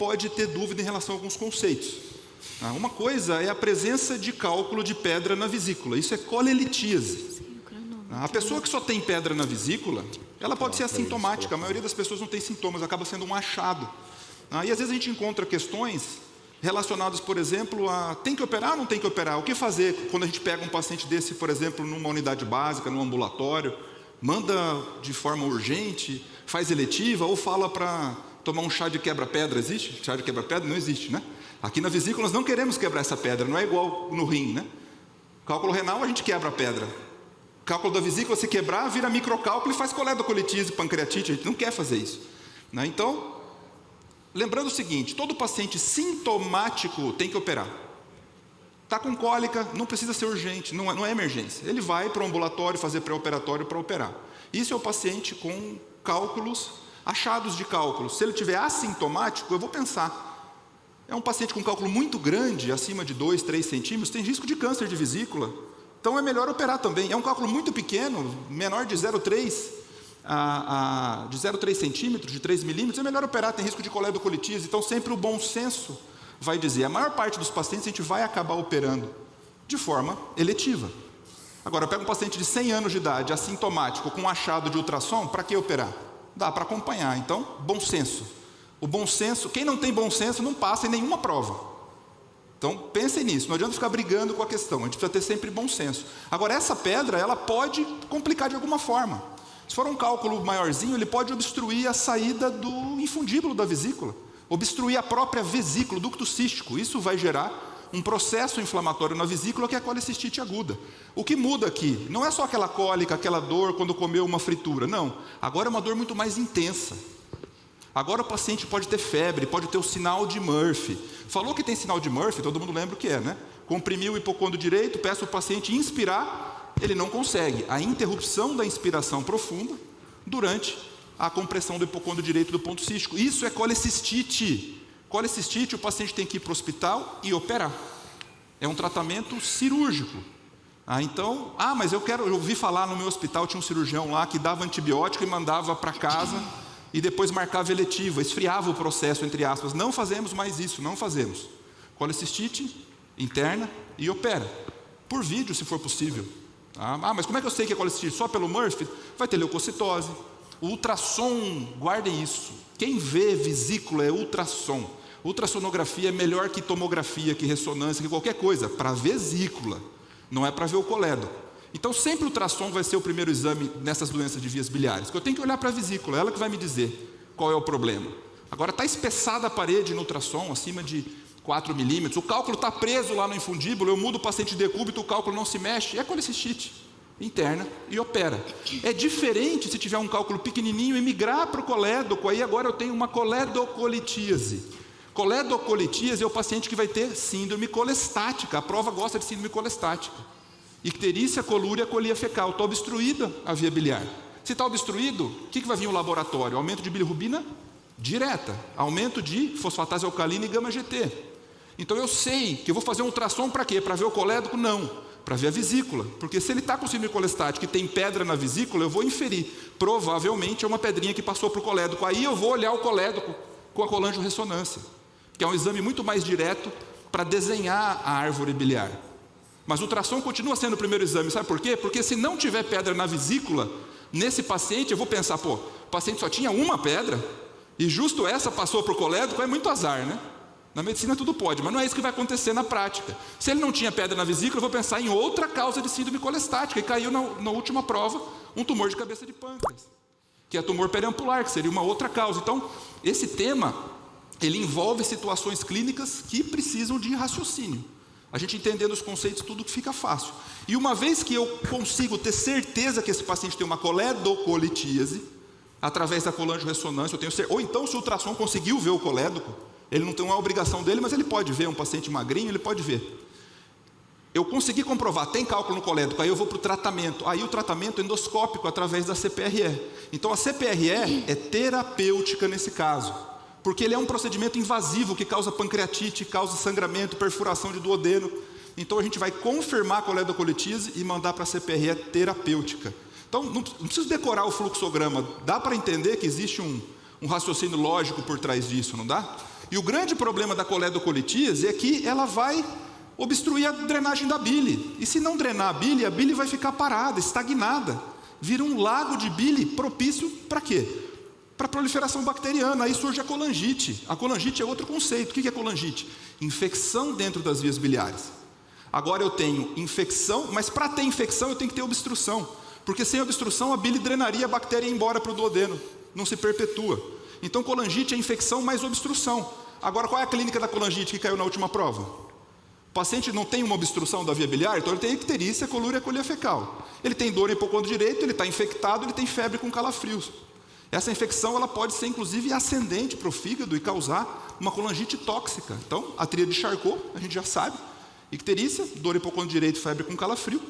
pode ter dúvida em relação a alguns conceitos. Uma coisa é a presença de cálculo de pedra na vesícula, isso é colelitíase. A pessoa que só tem pedra na vesícula, ela pode ser assintomática, a maioria das pessoas não tem sintomas, acaba sendo um achado. E às vezes a gente encontra questões relacionadas, por exemplo, a tem que operar ou não tem que operar? O que fazer quando a gente pega um paciente desse, por exemplo, numa unidade básica, num ambulatório, manda de forma urgente, faz eletiva ou fala para tomar um chá de quebra-pedra? Existe? Chá de quebra-pedra? Não existe, né? Aqui na vesícula nós não queremos quebrar essa pedra, não é igual no rim, né? Cálculo renal a gente quebra a pedra. Cálculo da vesícula, se quebrar, vira microcálculo e faz coledocolitíase, pancreatite, a gente não quer fazer isso. Então, lembrando o seguinte, todo paciente sintomático tem que operar. Está com cólica, não precisa ser urgente, não é emergência. Ele vai para o ambulatório fazer pré-operatório para operar. Isso é o paciente com cálculos, achados de cálculos. Se ele tiver assintomático, eu vou pensar. É um paciente com cálculo muito grande, acima de 2, 3 centímetros, tem risco de câncer de vesícula. Então é melhor operar também. É um cálculo muito pequeno, menor de 0,3 centímetros, de 3 milímetros, é melhor operar, tem risco de coledocolitíase. Então sempre o bom senso vai dizer, a maior parte dos pacientes a gente vai acabar operando de forma eletiva. Agora, pega um paciente de 100 anos de idade, assintomático, com achado de ultrassom, para que operar? Dá para acompanhar, então, bom senso. O bom senso, quem não tem bom senso não passa em nenhuma prova. Então, pensem nisso, não adianta ficar brigando com a questão, a gente precisa ter sempre bom senso. Agora, essa pedra, ela pode complicar de alguma forma. Se for um cálculo maiorzinho, ele pode obstruir a saída do infundíbulo da vesícula, obstruir a própria vesícula, o ducto cístico. Isso vai gerar um processo inflamatório na vesícula, que é a colecistite aguda. O que muda aqui, não é só aquela cólica, aquela dor quando comeu uma fritura, não. Agora é uma dor muito mais intensa. Agora o paciente pode ter febre, pode ter o sinal de Murphy. Falou que tem sinal de Murphy, todo mundo lembra o que é, né? Comprimiu o hipocôndrio direito, peço ao paciente inspirar, ele não consegue. A interrupção da inspiração profunda durante a compressão do hipocôndrio direito do ponto cístico. Isso é colecistite. Colecistite, o paciente tem que ir para o hospital e operar. É um tratamento cirúrgico. Mas eu ouvi falar no meu hospital, tinha um cirurgião lá que dava antibiótico e mandava para casa e depois marcava eletiva, esfriava o processo, entre aspas. Não fazemos mais isso, não fazemos. Colecistite interna e opera. Por vídeo, se for possível. Mas como é que eu sei que é colecistite? Só pelo Murphy? Vai ter leucocitose. O ultrassom, guardem isso. Quem vê vesícula é ultrassom. Ultrassonografia é melhor que tomografia, que ressonância, que qualquer coisa, para vesícula. Não é para ver o coledo. Então sempre o ultrassom vai ser o primeiro exame nessas doenças de vias biliares, porque eu tenho que olhar para a vesícula, ela que vai me dizer qual é o problema. Agora está espessada a parede no ultrassom, acima de 4 milímetros, o cálculo está preso lá no infundíbulo, eu mudo o paciente de decúbito, o cálculo não se mexe, é colecistite interna e opera. É diferente se tiver um cálculo pequenininho e migrar para o colédoco, aí agora eu tenho uma coledocolitíase. Coledocolitíase é o paciente que vai ter síndrome colestática, a prova gosta de síndrome colestática. Icterícia, colúria, colia fecal, está obstruída a via biliar. Se está obstruído, o que vai vir o laboratório? Aumento de bilirrubina direta, aumento de fosfatase alcalina e gama-GT. Então eu sei que eu vou fazer um ultrassom para quê? Para ver o colédoco? Não, para ver a vesícula. Porque se ele está com síndrome colestática e tem pedra na vesícula, eu vou inferir. Provavelmente é uma pedrinha que passou para o colédoco. Aí eu vou olhar o colédoco com a colangiorressonância, que é um exame muito mais direto para desenhar a árvore biliar. Mas o ultrassom continua sendo o primeiro exame, sabe por quê? Porque se não tiver pedra na vesícula, nesse paciente eu vou pensar, o paciente só tinha uma pedra, e justo essa passou para o colédoco, é muito azar, né? Na medicina tudo pode, mas não é isso que vai acontecer na prática. Se ele não tinha pedra na vesícula, eu vou pensar em outra causa de síndrome colestática, e caiu na última prova um tumor de cabeça de pâncreas, que é tumor periampular, que seria uma outra causa. Então, esse tema, ele envolve situações clínicas que precisam de raciocínio. A gente entendendo os conceitos, tudo fica fácil. E uma vez que eu consigo ter certeza que esse paciente tem uma coledocolitíase, através da colangiorressonância, eu tenho certeza, ou então se o ultrassom conseguiu ver o colédoco, ele não tem uma obrigação dele, mas ele pode ver, um paciente magrinho, ele pode ver. Eu consegui comprovar, tem cálculo no colédoco, aí eu vou para o tratamento. Aí o tratamento endoscópico através da CPRE. Então a CPRE é terapêutica nesse caso, porque ele é um procedimento invasivo que causa pancreatite, causa sangramento, perfuração de duodeno. Então a gente vai confirmar a coledocolitíase e mandar para a CPRE terapêutica. Então não preciso decorar o fluxograma, dá para entender que existe um raciocínio lógico por trás disso, não dá? E o grande problema da coledocolitíase é que ela vai obstruir a drenagem da bile. E se não drenar a bile vai ficar parada, estagnada. Vira um lago de bile propício para quê? Para proliferação bacteriana. Aí surge a colangite. A colangite é outro conceito. O que é colangite? Infecção dentro das vias biliares. Agora eu tenho infecção, mas para ter infecção eu tenho que ter obstrução. Porque sem obstrução a bile drenaria a bactéria e ia embora para o duodeno. Não se perpetua. Então colangite é infecção mais obstrução. Agora qual é a clínica da colangite que caiu na última prova? O paciente não tem uma obstrução da via biliar, então ele tem icterícia, colúria, colia fecal. Ele tem dor em hipocôndrio direito, ele está infectado, ele tem febre com calafrios. Essa infecção ela pode ser inclusive ascendente para o fígado e causar uma colangite tóxica. Então, a tríade de Charcot, a gente já sabe, icterícia, dor em hipocôndrio direito, febre com calafrio.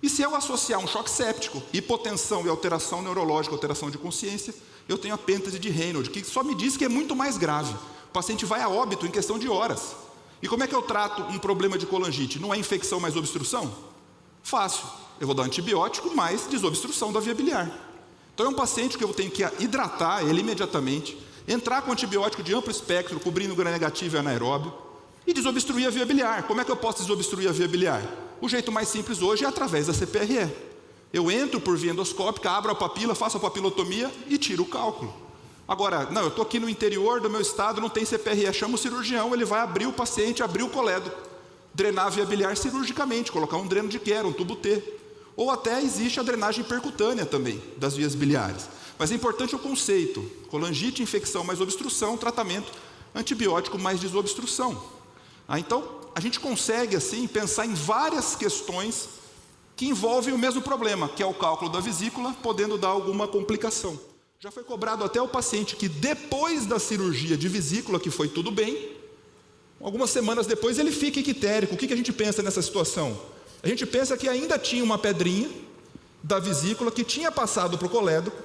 E se eu associar um choque séptico, hipotensão e alteração neurológica, alteração de consciência, eu tenho a pêntase de Raynaud, que só me diz que é muito mais grave. O paciente vai a óbito em questão de horas. E como é que eu trato um problema de colangite? Não é infecção mais obstrução? Fácil. Eu vou dar antibiótico mais desobstrução da via biliar. Então é um paciente que eu tenho que hidratar ele imediatamente, entrar com antibiótico de amplo espectro, cobrindo o gram-negativo e anaeróbio, e desobstruir a via biliar. Como é que eu posso desobstruir a via biliar? O jeito mais simples hoje é através da CPRE. Eu entro por via endoscópica, abro a papila, faço a papilotomia e tiro o cálculo. Agora, não, eu estou aqui no interior do meu estado, não tem CPRE, chama o cirurgião, ele vai abrir o paciente, abrir o colédo, drenar a via biliar cirurgicamente, colocar um dreno de Kera, um tubo T. Ou até existe a drenagem percutânea também, das vias biliares. Mas é importante o conceito, colangite, infecção mais obstrução, tratamento antibiótico mais desobstrução. Então, a gente consegue assim pensar em várias questões que envolvem o mesmo problema, que é o cálculo da vesícula, podendo dar alguma complicação. Já foi cobrado até o paciente que depois da cirurgia de vesícula, que foi tudo bem, algumas semanas depois ele fica ictérico. O que a gente pensa nessa situação? A gente pensa que ainda tinha uma pedrinha da vesícula que tinha passado para o colédoco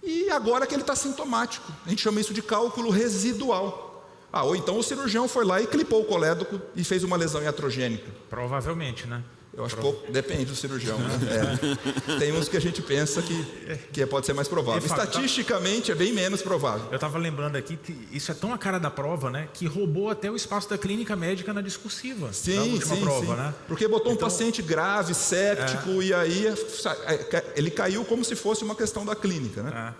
e agora que ele está sintomático. A gente chama isso de cálculo residual. Ou então o cirurgião foi lá e clipou o colédoco e fez uma lesão iatrogênica. Provavelmente, né? Eu acho pouco, depende do cirurgião, né? Tem uns que a gente pensa que pode ser mais provável. Estatisticamente é bem menos provável. Eu estava lembrando aqui que isso é tão a cara da prova, né? Que roubou até o espaço da clínica médica na discursiva. Da última prova, né? Porque botou um paciente grave, séptico, e aí ele caiu como se fosse uma questão da clínica, né?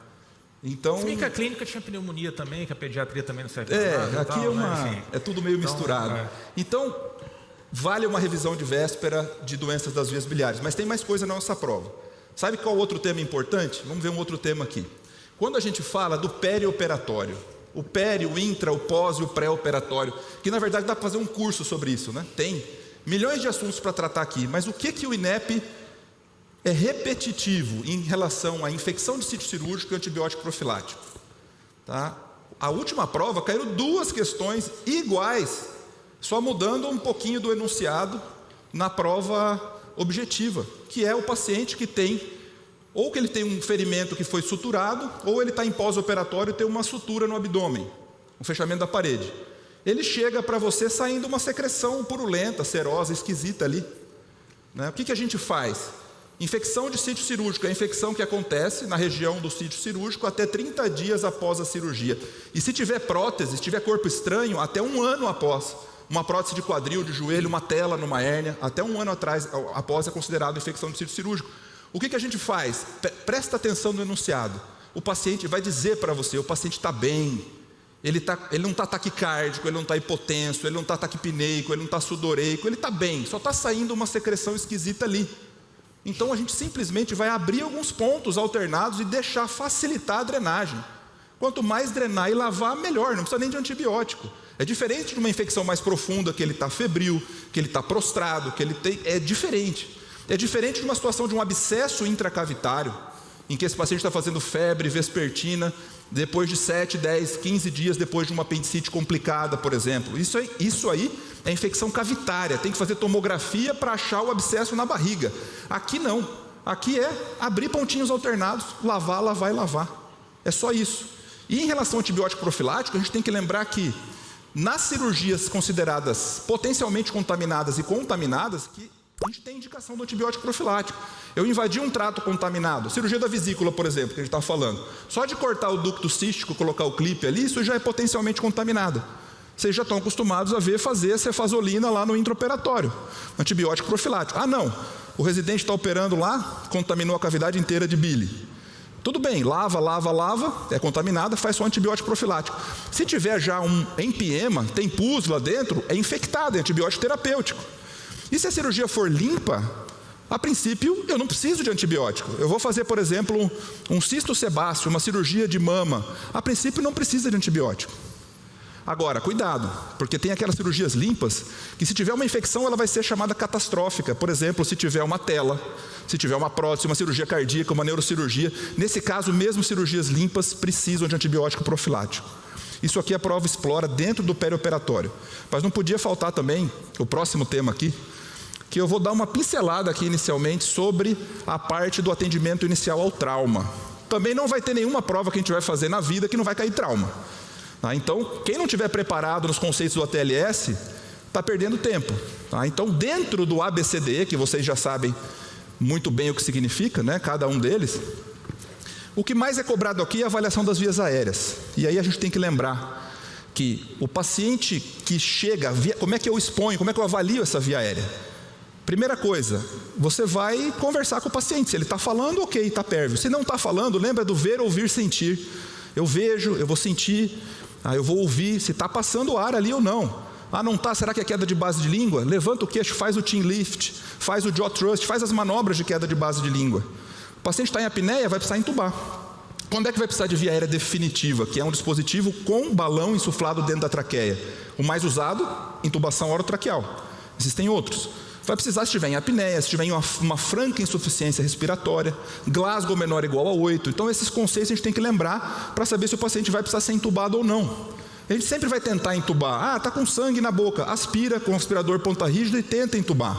Então, se bem que a clínica tinha pneumonia também, que a pediatria também não serve para nada. Aqui é tudo meio misturado. Então, vale uma revisão de véspera de doenças das vias biliares, mas tem mais coisa na nossa prova. Sabe qual outro tema importante? Vamos ver um outro tema aqui. Quando a gente fala do perioperatório, o peri, o intra, o pós e o pré-operatório, que na verdade dá para fazer um curso sobre isso, né? Tem milhões de assuntos para tratar aqui, mas o que o INEP é repetitivo em relação à infecção de sítio cirúrgico e antibiótico profilático? Tá? A última prova caíram duas questões iguais, só mudando um pouquinho do enunciado na prova objetiva, que é o paciente que tem, ou que ele tem um ferimento que foi suturado, ou ele está em pós-operatório e tem uma sutura no abdômen, um fechamento da parede. Ele chega para você saindo uma secreção purulenta, serosa, esquisita ali. Né? O que a gente faz? Infecção de sítio cirúrgico é a infecção que acontece na região do sítio cirúrgico até 30 dias após a cirurgia. E se tiver prótese, se tiver corpo estranho, até 1 ano após. Uma prótese de quadril, de joelho, uma tela numa hérnia, até 1 ano após é considerado infecção de sítio cirúrgico. O que a gente faz? Presta atenção no enunciado. O paciente vai dizer para você, o paciente está bem, ele não está taquicárdico, ele não está hipotenso, ele não está taquipneico, ele não está sudoreico, ele está bem, só está saindo uma secreção esquisita ali. Então a gente simplesmente vai abrir alguns pontos alternados e deixar facilitar a drenagem. Quanto mais drenar e lavar, melhor, não precisa nem de antibiótico. É diferente de uma infecção mais profunda, que ele está febril, que ele está prostrado, que ele tem. É diferente. É diferente de uma situação de um abscesso intracavitário, em que esse paciente está fazendo febre vespertina, depois de 7, 10, 15 dias depois de uma apendicite complicada, por exemplo. Isso aí é infecção cavitária, tem que fazer tomografia para achar o abscesso na barriga. Aqui não, aqui é abrir pontinhos alternados, lavar, lavar e lavar. É só isso. E em relação ao antibiótico profilático, a gente tem que lembrar que nas cirurgias consideradas potencialmente contaminadas e contaminadas, que a gente tem indicação do antibiótico profilático. Eu invadi um trato contaminado, cirurgia da vesícula, por exemplo, que a gente está falando. Só de cortar o ducto cístico, colocar o clipe ali, isso já é potencialmente contaminado. Vocês já estão acostumados a ver fazer cefazolina lá no intraoperatório, antibiótico profilático. Ah, não, o residente está operando lá, contaminou a cavidade inteira de bile. Tudo bem, lava, é contaminada, faz só antibiótico profilático. Se tiver já um empiema, tem pus lá dentro, é infectado, é antibiótico terapêutico. E se a cirurgia for limpa, a princípio eu não preciso de antibiótico. Eu vou fazer, por exemplo, um cisto sebáceo, uma cirurgia de mama. A princípio não precisa de antibiótico. Agora, cuidado, porque tem aquelas cirurgias limpas que se tiver uma infecção ela vai ser chamada catastrófica. Por exemplo, se tiver uma tela, se tiver uma prótese, uma cirurgia cardíaca, uma neurocirurgia. Nesse caso, mesmo cirurgias limpas precisam de antibiótico profilático. Isso aqui a prova explora dentro do perioperatório. Mas não podia faltar também o próximo tema aqui, que eu vou dar uma pincelada aqui inicialmente sobre a parte do atendimento inicial ao trauma. Também não vai ter nenhuma prova que a gente vai fazer na vida que não vai cair trauma. Então, quem não estiver preparado nos conceitos do ATLS, está perdendo tempo. Então, dentro do ABCDE, que vocês já sabem muito bem o que significa, né, cada um deles, o que mais é cobrado aqui é a avaliação das vias aéreas. E aí a gente tem que lembrar que o paciente que chega, como é que eu exponho, como é que eu avalio essa via aérea? Primeira coisa, você vai conversar com o paciente. Se ele está falando, ok, está pérvio. Se não está falando, lembra do ver, ouvir, sentir. Eu vejo, eu vou sentir, eu vou ouvir se está passando ar ali ou não. Ah, não está, será que é queda de base de língua? Levanta o queixo, faz o chin lift, faz o jaw thrust, faz as manobras de queda de base de língua. O paciente está em apneia, vai precisar entubar. Quando é que vai precisar de via aérea definitiva, que é um dispositivo com balão insuflado dentro da traqueia? O mais usado, intubação orotraqueal. Existem outros. Vai precisar se estiver em apneia, se tiver em uma franca insuficiência respiratória, Glasgow menor ou igual a 8. Então esses conceitos a gente tem que lembrar para saber se o paciente vai precisar ser entubado ou não. A gente sempre vai tentar entubar. Está com sangue na boca, aspira com o aspirador ponta rígida e tenta entubar.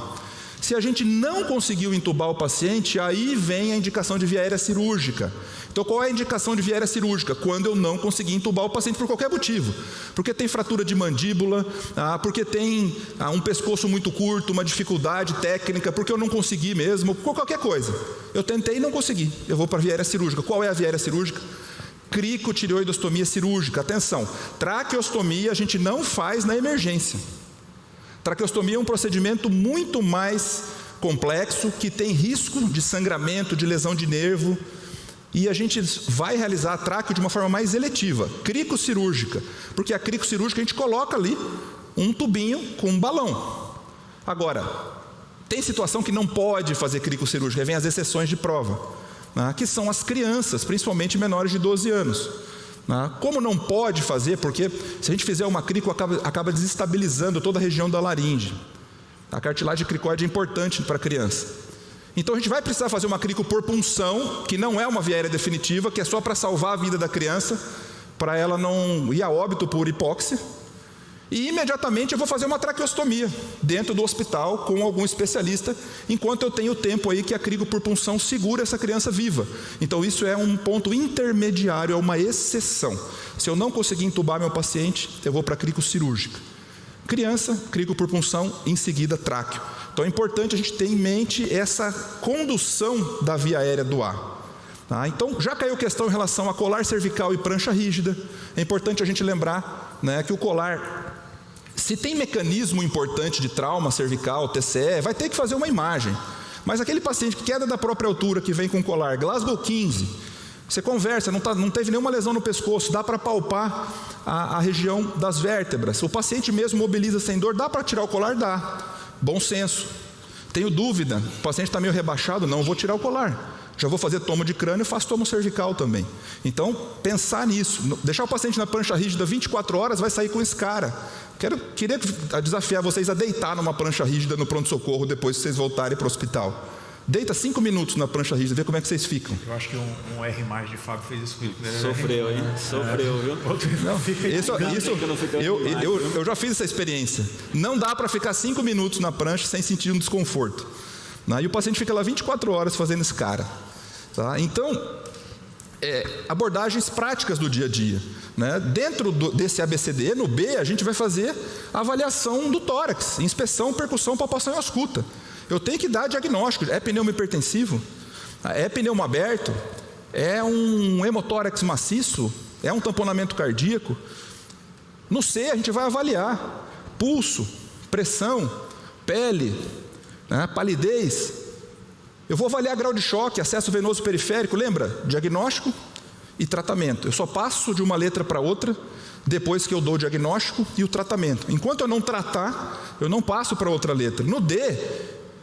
Se a gente não conseguiu entubar o paciente, aí vem a indicação de via aérea cirúrgica. Então qual é a indicação de via aérea cirúrgica? Quando eu não consegui entubar o paciente por qualquer motivo. Porque tem fratura de mandíbula, porque tem um pescoço muito curto, uma dificuldade técnica, porque eu não consegui mesmo, qualquer coisa. Eu tentei e não consegui, eu vou para a via aérea cirúrgica. Qual é a via aérea cirúrgica? Cricotireoidostomia cirúrgica. Atenção, traqueostomia a gente não faz na emergência. Traqueostomia é um procedimento muito mais complexo, que tem risco de sangramento, de lesão de nervo, e a gente vai realizar a tráqueo de uma forma mais eletiva, cricocirúrgica, porque a cricocirúrgica a gente coloca ali um tubinho com um balão. Agora, tem situação que não pode fazer cricocirúrgica, aí vem as exceções de prova, que são as crianças, principalmente menores de 12 anos. Como não pode fazer, porque se a gente fizer uma crico, acaba desestabilizando toda a região da laringe. A cartilagem cricóide é importante para a criança. Então a gente vai precisar fazer uma crico por punção, que não é uma via aérea definitiva, que é só para salvar a vida da criança, para ela não ir a óbito por hipóxia. E imediatamente eu vou fazer uma traqueostomia dentro do hospital com algum especialista, enquanto eu tenho tempo aí que a crico por punção segura essa criança viva. Então isso é um ponto intermediário, é uma exceção. Se eu não conseguir entubar meu paciente, eu vou para a crico cirúrgica. Criança, crico por punção, em seguida tráqueo. Então é importante a gente ter em mente essa condução da via aérea do ar. Então já caiu questão em relação a colar cervical e prancha rígida. É importante a gente lembrar, que o colar, se tem mecanismo importante de trauma cervical, TCE, vai ter que fazer uma imagem. Mas aquele paciente que queda da própria altura, que vem com colar Glasgow 15, você conversa, não teve nenhuma lesão no pescoço, dá para palpar a região das vértebras. O paciente mesmo mobiliza sem dor, dá para tirar o colar? Dá. Bom senso. Tenho dúvida, o paciente está meio rebaixado, não vou tirar o colar. Já vou fazer tomo de crânio e faço tomo cervical também. Então, pensar nisso. Deixar o paciente na prancha rígida 24 horas, vai sair com escara. Queria desafiar vocês a deitar numa prancha rígida no pronto-socorro depois que vocês voltarem para o hospital. Deita 5 minutos na prancha rígida, vê como é que vocês ficam. Eu acho que um R mais de Fábio fez isso comigo. Sofreu, hein? Sofreu, viu? Eu já fiz essa experiência. Não dá para ficar 5 minutos na prancha sem sentir um desconforto. E o paciente fica lá 24 horas fazendo escara. Então, abordagens práticas do dia a dia. Dentro desse ABCD, no B, a gente vai fazer a avaliação do tórax, inspeção, percussão, palpação e ausculta. Eu tenho que dar diagnóstico. É pneumo hipertensivo? É pneumo aberto? É um hemotórax maciço? É um tamponamento cardíaco? No C a gente vai avaliar pulso, pressão, pele, né, palidez. Eu vou avaliar grau de choque, acesso venoso periférico, lembra? Diagnóstico e tratamento. Eu só passo de uma letra para outra depois que eu dou o diagnóstico e o tratamento. Enquanto eu não tratar, eu não passo para outra letra. No D,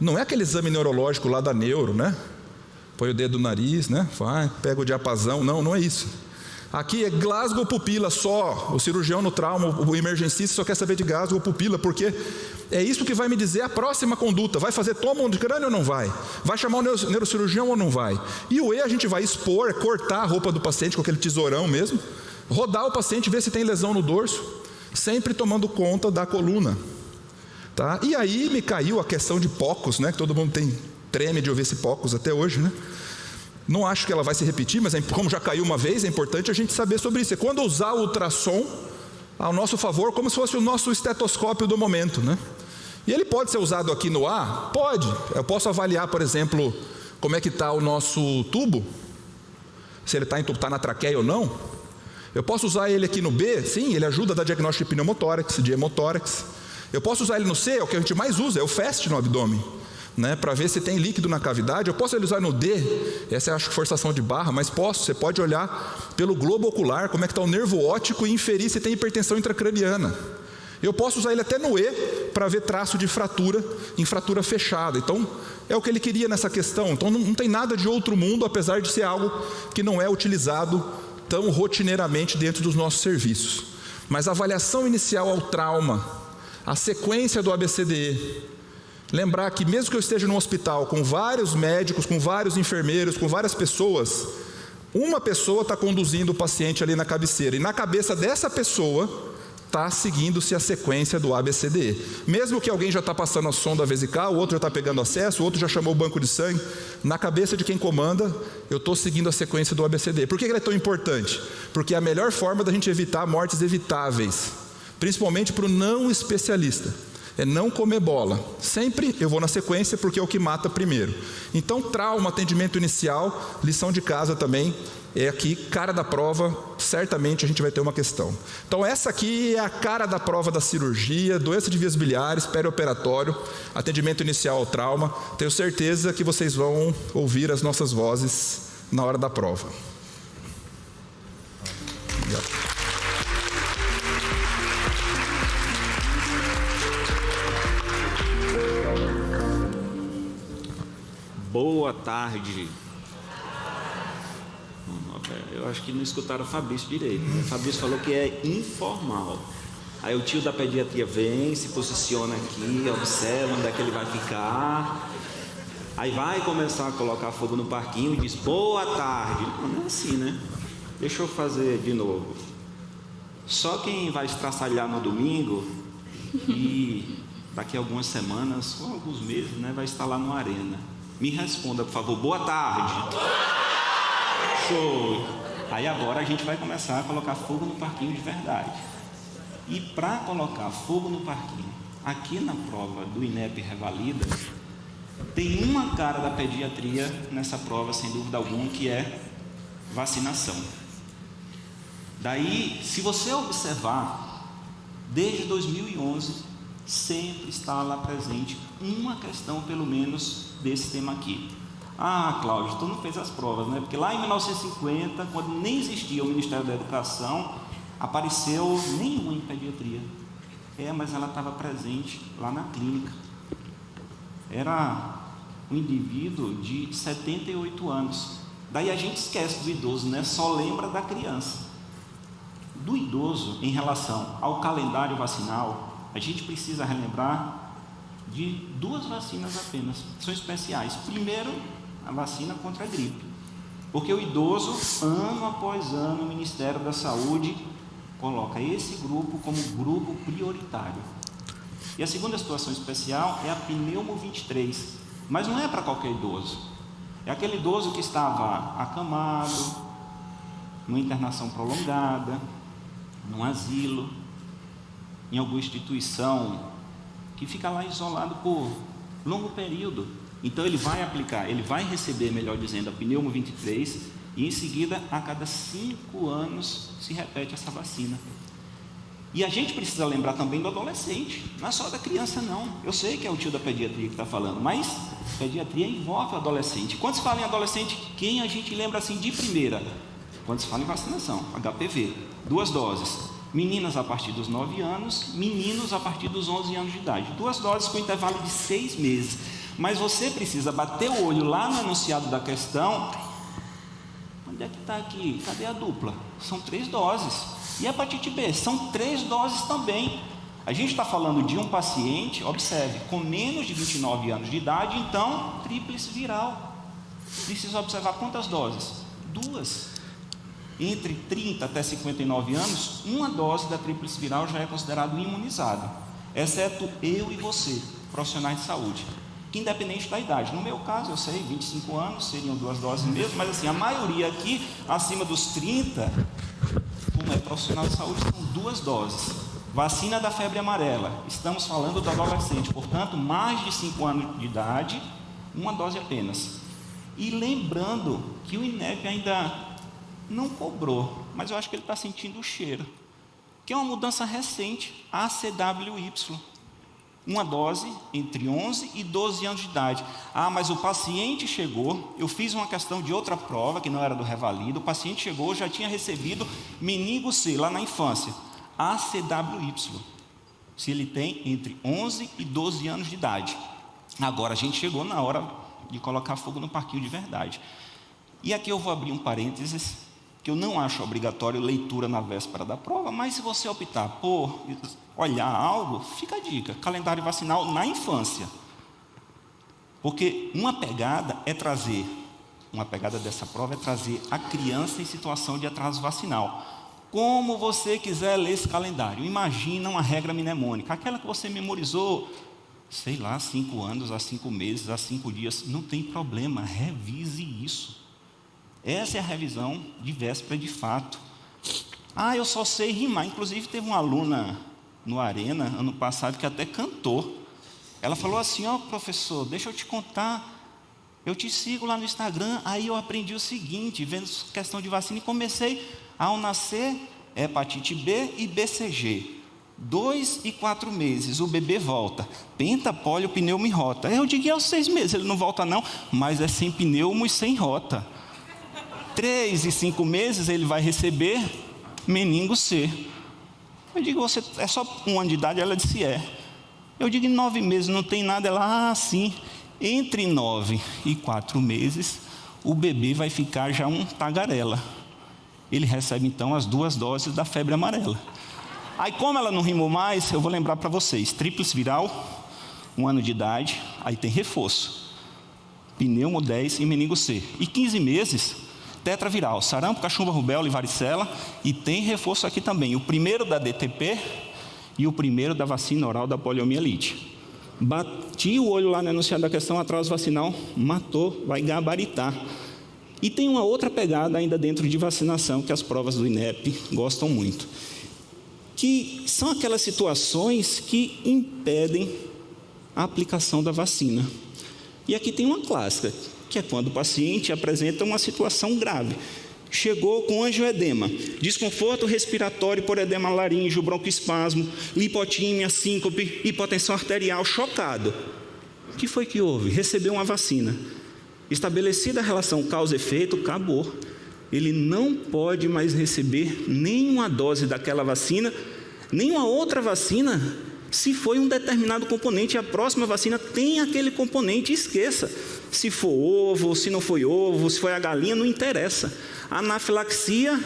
não é aquele exame neurológico lá da neuro, né? Põe o dedo no nariz, né? Vai, pega o diapasão. Não, não é isso. Aqui é Glasgow pupila só. O cirurgião no trauma, o emergencista só quer saber de Glasgow pupila, porque é isso que vai me dizer a próxima conduta. Vai fazer toma de crânio ou não vai? Vai chamar o neurocirurgião ou não vai? E o E a gente vai expor, cortar a roupa do paciente com aquele tesourão mesmo, rodar o paciente, ver se tem lesão no dorso, sempre tomando conta da coluna. Tá? E aí me caiu a questão de POCUS, né? Que todo mundo treme de ouvir esse POCUS até hoje, né? Não acho que ela vai se repetir, mas como já caiu uma vez, é importante a gente saber sobre isso. É quando usar o ultrassom ao nosso favor, como se fosse o nosso estetoscópio do momento, né? E ele pode ser usado aqui no A? Pode. Eu posso avaliar, por exemplo, como é que está o nosso tubo, se ele está na traqueia ou não. Eu posso usar ele aqui no B? Sim, ele ajuda a dar diagnóstico de pneumotórax, de hemotórax. Eu posso usar ele no C? É o que a gente mais usa, é o FAST no abdômen, né, para ver se tem líquido na cavidade. Eu posso usar no D, essa eu acho forçação de barra, mas você pode olhar pelo globo ocular, como é que está o nervo óptico e inferir se tem hipertensão intracraniana. Eu posso usar ele até no E, para ver traço de fratura, em fratura fechada. Então, é o que ele queria nessa questão. Então, não tem nada de outro mundo, apesar de ser algo que não é utilizado tão rotineiramente dentro dos nossos serviços. Mas a avaliação inicial ao trauma, a sequência do ABCDE, lembrar que mesmo que eu esteja num hospital com vários médicos, com vários enfermeiros, com várias pessoas, uma pessoa está conduzindo o paciente ali na cabeceira, e na cabeça dessa pessoa está seguindo-se a sequência do ABCDE. Mesmo que alguém já está passando a sonda vesical, o outro já está pegando acesso, o outro já chamou o banco de sangue, na cabeça de quem comanda, eu estou seguindo a sequência do ABCDE. Por que ele é tão importante? Porque é a melhor forma da gente evitar mortes evitáveis, principalmente para o não especialista. É não comer bola. Sempre eu vou na sequência porque é o que mata primeiro. Então, trauma, atendimento inicial, lição de casa também, é aqui, cara da prova, certamente a gente vai ter uma questão. Então, essa aqui é a cara da prova da cirurgia, doença de vias biliares, perioperatório, atendimento inicial ao trauma. Tenho certeza que vocês vão ouvir as nossas vozes na hora da prova. Obrigado. Boa tarde. Eu acho que não escutaram o Fabrício direito. O Fabrício falou que é informal. Aí o tio da pediatria vem, se posiciona aqui, observa onde é que ele vai ficar. Aí vai começar a colocar fogo no parquinho e diz, boa tarde. Não é assim, né? Deixa eu fazer de novo. Só quem vai estraçalhar no domingo e daqui a algumas semanas, ou alguns meses, né, vai estar lá no Arena. Me responda, por favor. Boa tarde. Show. Aí agora a gente vai começar a colocar fogo no parquinho de verdade. E para colocar fogo no parquinho, aqui na prova do INEP Revalida, tem uma cara da pediatria nessa prova, sem dúvida alguma, que é vacinação. Daí, se você observar, desde 2011, sempre está lá presente uma questão, pelo menos, desse tema aqui. Ah, Cláudio, tu não fez as provas, né? Porque lá em 1950, quando nem existia o Ministério da Educação, apareceu nenhuma em pediatria. Mas ela estava presente lá na clínica. Era um indivíduo de 78 anos. Daí a gente esquece do idoso, né? Só lembra da criança. Do idoso, em relação ao calendário vacinal, a gente precisa relembrar de 2 vacinas apenas, são especiais. Primeiro, a vacina contra a gripe, porque o idoso, ano após ano, o Ministério da Saúde coloca esse grupo como grupo prioritário. E a segunda situação especial é a pneumo 23, mas não é para qualquer idoso, é aquele idoso que estava acamado, numa internação prolongada, num asilo, em alguma instituição que fica lá isolado por longo período. Então ele vai aplicar, ele vai receber, melhor dizendo, a pneumo 23 e em seguida, a cada 5 anos, se repete essa vacina. E a gente precisa lembrar também do adolescente, não é só da criança não. Eu sei que é o tio da pediatria que está falando, mas pediatria envolve o adolescente. Quando se fala em adolescente, quem a gente lembra assim de primeira? Quando se fala em vacinação, HPV, 2 doses. Meninas a partir dos 9 anos, meninos a partir dos 11 anos de idade. 2 doses com intervalo de 6 meses. Mas você precisa bater o olho lá no enunciado da questão. Onde é que está aqui? Cadê a dupla? São 3 doses. E a hepatite B? São 3 doses também. A gente está falando de um paciente, observe, com menos de 29 anos de idade, então, tríplice viral. Precisa observar quantas doses? 2. Entre 30 até 59 anos, 1 dose da tríplice viral já é considerado imunizado, exceto eu e você, profissionais de saúde, que independente da idade. No meu caso, eu sei, 25 anos, seriam 2 doses mesmo, mas assim, a maioria aqui, acima dos 30, como é profissional de saúde, são 2 doses. Vacina da febre amarela, estamos falando do adolescente, portanto, mais de 5 anos de idade, 1 dose apenas. E lembrando que o INEP ainda não cobrou, mas eu acho que ele está sentindo o cheiro, que é uma mudança recente, ACWY, 1 dose entre 11 e 12 anos de idade. Ah, mas o paciente chegou, eu fiz uma questão de outra prova, que não era do Revalido, o paciente chegou, já tinha recebido meningo C, lá na infância, ACWY, se ele tem entre 11 e 12 anos de idade. Agora a gente chegou na hora de colocar fogo no parquinho de verdade. E aqui eu vou abrir um parênteses, que eu não acho obrigatório leitura na véspera da prova, mas se você optar por olhar algo, fica a dica, calendário vacinal na infância. Porque uma pegada dessa prova é trazer a criança em situação de atraso vacinal. Como você quiser ler esse calendário, imagina uma regra mnemônica, aquela que você memorizou, sei lá, 5 anos, há 5 meses, há 5 dias, não tem problema, revise isso. Essa é a revisão de véspera de fato. Ah, eu só sei rimar. Inclusive, teve uma aluna no Arena, ano passado, que até cantou. Ela falou assim, ó, professor, deixa eu te contar. Eu te sigo lá no Instagram. Aí eu aprendi o seguinte, vendo questão de vacina, e comecei, ao nascer, hepatite B e BCG. 2 e 4 meses, o bebê volta. Penta, polio, pneumo e rota. Eu digo, aos 6 meses, ele não volta não, mas é sem pneumo e sem rota. 3 e 5 meses ele vai receber meningo C. Eu digo, você é só 1 ano de idade? Ela disse, é. Eu digo, em 9 meses não tem nada? Ela, sim. Entre 9 e 4 meses, o bebê vai ficar já um tagarela. Ele recebe então as 2 doses da febre amarela. Aí, como ela não rimou mais, eu vou lembrar para vocês, tríplice viral, 1 ano de idade, aí tem reforço. Pneumo 10 e meningo C. E 15 meses, tetraviral, sarampo, cachumba, rubéola e varicela, e tem reforço aqui também, o primeiro da DTP e o primeiro da vacina oral da poliomielite. Bati o olho lá no enunciado da questão, atraso vacinal, matou, vai gabaritar. E tem uma outra pegada ainda dentro de vacinação, que as provas do INEP gostam muito, que são aquelas situações que impedem a aplicação da vacina. E aqui tem uma clássica, que é quando o paciente apresenta uma situação grave. Chegou com angioedema, desconforto respiratório por edema laríngeo, broncoespasmo, lipotímia, síncope, hipotensão arterial, chocado. O que foi que houve? Recebeu uma vacina. Estabelecida a relação causa-efeito, acabou. Ele não pode mais receber nenhuma dose daquela vacina, nenhuma outra vacina, se foi um determinado componente, a próxima vacina tem aquele componente, esqueça. Se for ovo, se não foi ovo, se foi a galinha, não interessa. Anafilaxia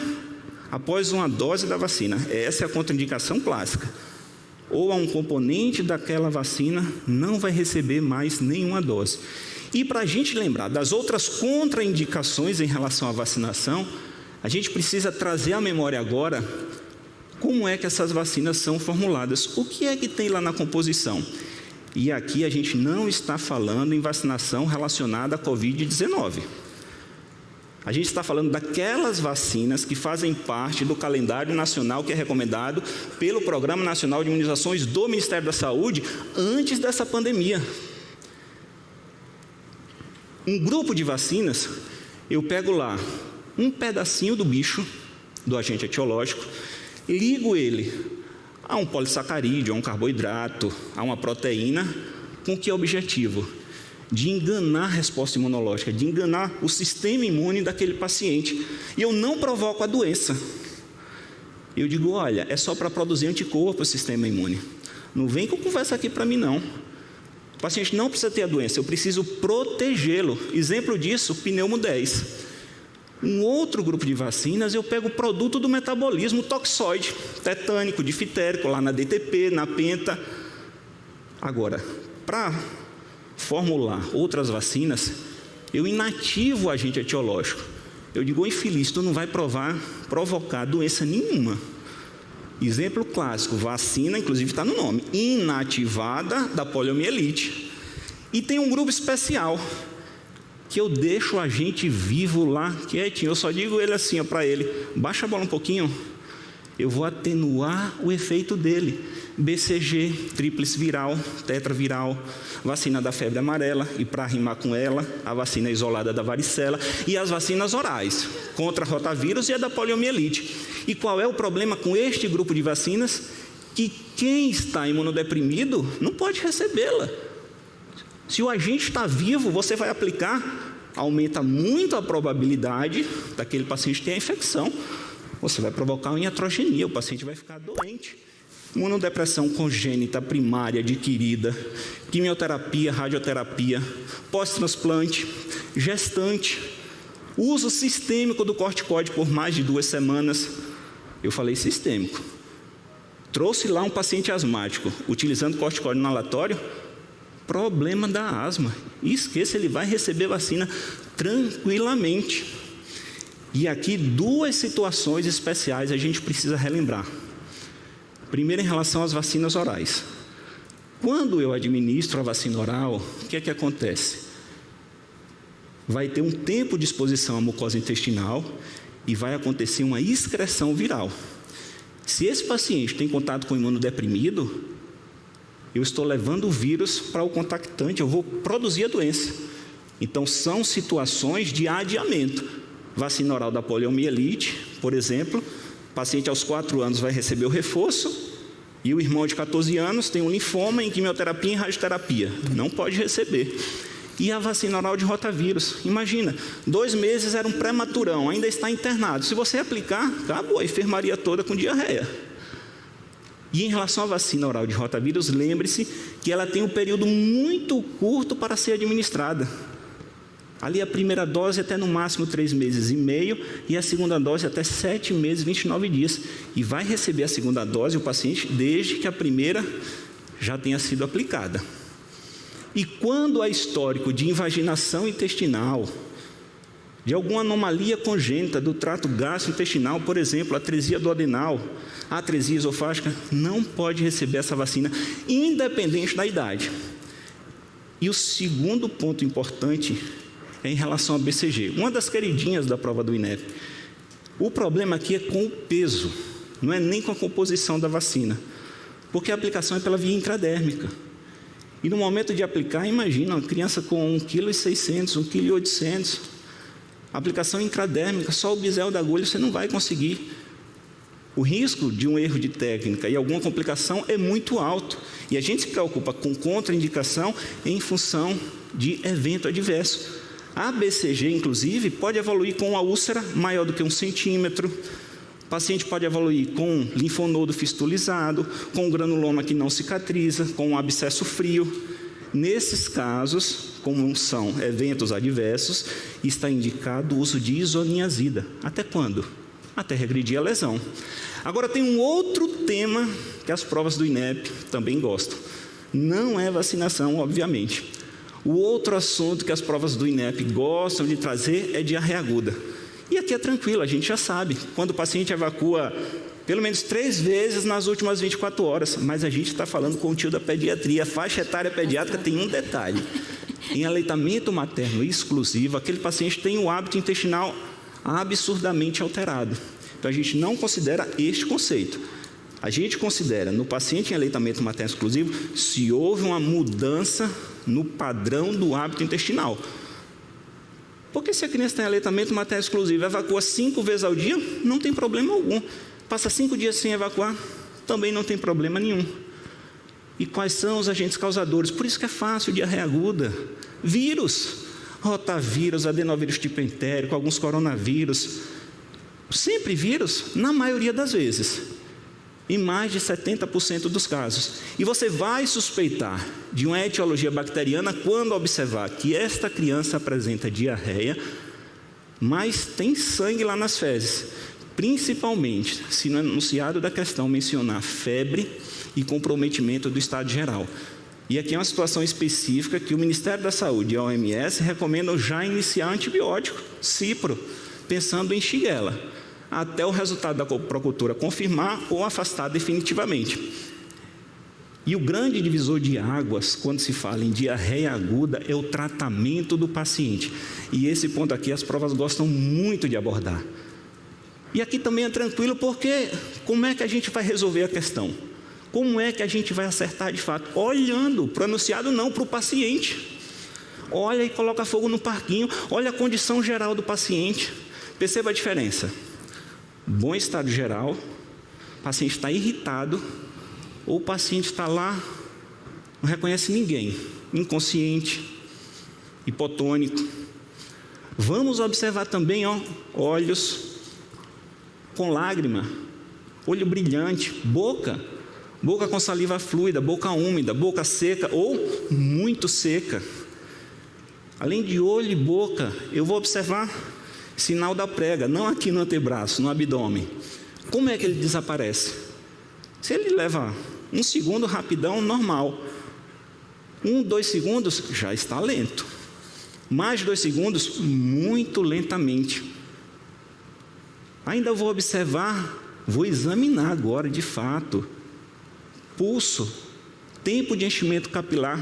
após uma dose da vacina. Essa é a contraindicação clássica. Ou a um componente daquela vacina não vai receber mais nenhuma dose. E para a gente lembrar das outras contraindicações em relação à vacinação, a gente precisa trazer à memória agora como é que essas vacinas são formuladas. O que é que tem lá na composição? E aqui a gente não está falando em vacinação relacionada à Covid-19. A gente está falando daquelas vacinas que fazem parte do calendário nacional que é recomendado pelo Programa Nacional de Imunizações do Ministério da Saúde antes dessa pandemia. Um grupo de vacinas, eu pego lá um pedacinho do bicho, do agente etiológico, ligo ele a um polissacarídeo, a um carboidrato, a uma proteína, com que objetivo? De enganar a resposta imunológica, de enganar o sistema imune daquele paciente. E eu não provoco a doença. Eu digo, olha, é só para produzir anticorpo o sistema imune. Não vem com conversa aqui para mim, não. O paciente não precisa ter a doença, eu preciso protegê-lo. Exemplo disso, pneumo 10. Um outro grupo de vacinas, eu pego o produto do metabolismo toxoide, tetânico, difitérico, lá na DTP, na penta. Agora, para formular outras vacinas, eu inativo o agente etiológico. Eu digo, infeliz, tu não vai provocar doença nenhuma. Exemplo clássico, vacina, inclusive está no nome, inativada da poliomielite. E tem um grupo especial, que eu deixo o agente vivo lá, quietinho. Eu só digo ele assim, para ele, baixa a bola um pouquinho, eu vou atenuar o efeito dele. BCG, tríplice viral, tetraviral, vacina da febre amarela, e para rimar com ela, a vacina isolada da varicela, e as vacinas orais, contra rotavírus e a da poliomielite. E qual é o problema com este grupo de vacinas? Que quem está imunodeprimido não pode recebê-la. Se o agente está vivo, você vai aplicar, aumenta muito a probabilidade daquele paciente ter a infecção. Você vai provocar uma iatrogenia, o paciente vai ficar doente. Imunodepressão congênita, primária, adquirida, quimioterapia, radioterapia, pós-transplante, gestante, uso sistêmico do corticoide por mais de 2 semanas. Eu falei sistêmico. Trouxe lá um paciente asmático, utilizando corticoide inalatório, problema da asma. Esqueça, ele vai receber vacina tranquilamente. E aqui 2 situações especiais a gente precisa relembrar. Primeiro, em relação às vacinas orais. Quando eu administro a vacina oral, o que é que acontece? Vai ter um tempo de exposição à mucosa intestinal e vai acontecer uma excreção viral. Se esse paciente tem contato com o imunodeprimido, eu estou levando o vírus para o contactante, eu vou produzir a doença. Então, são situações de adiamento. Vacina oral da poliomielite, por exemplo, o paciente aos 4 anos vai receber o reforço e o irmão de 14 anos tem um linfoma em quimioterapia e radioterapia. Não pode receber. E a vacina oral de rotavírus. Imagina, 2 meses era um prematurão, ainda está internado. Se você aplicar, acabou a enfermaria toda com diarreia. E em relação à vacina oral de rotavírus, lembre-se que ela tem um período muito curto para ser administrada. Ali a primeira dose até no máximo 3 meses e meio e a segunda dose até 7 meses e 29 dias. E vai receber a segunda dose o paciente desde que a primeira já tenha sido aplicada. E quando há histórico de invaginação intestinal, de alguma anomalia congênita do trato gastrointestinal, por exemplo, atresia duodenal, atresia esofágica, não pode receber essa vacina, independente da idade. E o segundo ponto importante é em relação ao BCG, uma das queridinhas da prova do INEP. O problema aqui é com o peso, não é nem com a composição da vacina, porque a aplicação é pela via intradérmica. E no momento de aplicar, imagina, uma criança com 1,6 kg, 1,8 kg, aplicação intradérmica, só o bisel da agulha você não vai conseguir. O risco de um erro de técnica e alguma complicação é muito alto. E a gente se preocupa com contraindicação em função de evento adverso. A BCG, inclusive, pode evoluir com uma úlcera maior do que 1 centímetro. O paciente pode evoluir com linfonodo fistulizado, com granuloma que não cicatriza, com um abscesso frio. Nesses casos, como são eventos adversos, está indicado o uso de isoniazida. Até quando? Até regredir a lesão. Agora, tem um outro tema que as provas do INEP também gostam. Não é vacinação, obviamente. O outro assunto que as provas do INEP gostam de trazer é diarreia aguda. E aqui é tranquilo, a gente já sabe. Quando o paciente evacua pelo menos 3 vezes nas últimas 24 horas. Mas a gente está falando com o tio da pediatria. A faixa etária pediátrica tem um detalhe. Em aleitamento materno exclusivo, aquele paciente tem o hábito intestinal absurdamente alterado. Então, a gente não considera este conceito. A gente considera, no paciente em aleitamento materno exclusivo, se houve uma mudança no padrão do hábito intestinal. Porque se a criança tem aleitamento materno exclusivo, evacua 5 vezes ao dia, não tem problema algum. Passa 5 dias sem evacuar, também não tem problema nenhum. E quais são os agentes causadores? Por isso que é fácil, diarreia aguda. Vírus, rotavírus, adenovírus tipo entérico, alguns coronavírus. Sempre vírus, na maioria das vezes. Em mais de 70% dos casos. E você vai suspeitar de uma etiologia bacteriana quando observar que esta criança apresenta diarreia, mas tem sangue lá nas fezes. Principalmente se no enunciado da questão mencionar febre e comprometimento do estado geral. E aqui é uma situação específica que o Ministério da Saúde e a OMS recomendam já iniciar antibiótico, cipro, pensando em Shigella, até o resultado da Procultura confirmar ou afastar definitivamente. E o grande divisor de águas, quando se fala em diarreia aguda, é o tratamento do paciente. E esse ponto aqui as provas gostam muito de abordar. E aqui também é tranquilo, porque como é que a gente vai resolver a questão? Como é que a gente vai acertar de fato? Olhando para o enunciado, não para o paciente. Olha e coloca fogo no parquinho, olha a condição geral do paciente. Perceba a diferença. Bom estado geral, o paciente está irritado, ou o paciente está lá, não reconhece ninguém, inconsciente, hipotônico. Vamos observar também, olhos com lágrima, olho brilhante, boca com saliva fluida, boca úmida, boca seca ou muito seca. Além de olho e boca, eu vou observar sinal da prega, não aqui no antebraço, no abdômen. Como é que ele desaparece? Se ele leva 1 segundo, rapidão, normal. 1, 2 segundos, já está lento. Mais de 2 segundos, muito lentamente. Ainda vou observar, vou examinar agora de fato, pulso, tempo de enchimento capilar,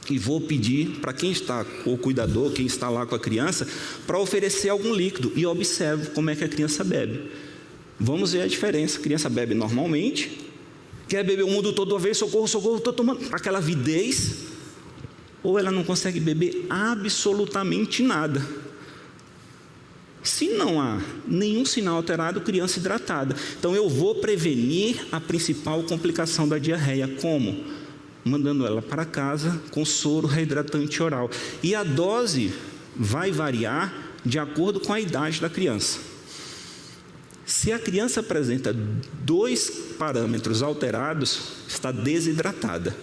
e vou pedir para quem está, o cuidador, quem está lá com a criança, para oferecer algum líquido, e observo como é que a criança bebe. Vamos ver a diferença. A criança bebe normalmente, quer beber o mundo todo a vez, socorro, estou tomando aquela avidez, ou ela não consegue beber absolutamente nada. Se não há nenhum sinal alterado, criança hidratada. Então eu vou prevenir a principal complicação da diarreia. Como? Mandando ela para casa com soro reidratante oral. E a dose vai variar de acordo com a idade da criança. Se a criança apresenta 2 parâmetros alterados, está desidratada.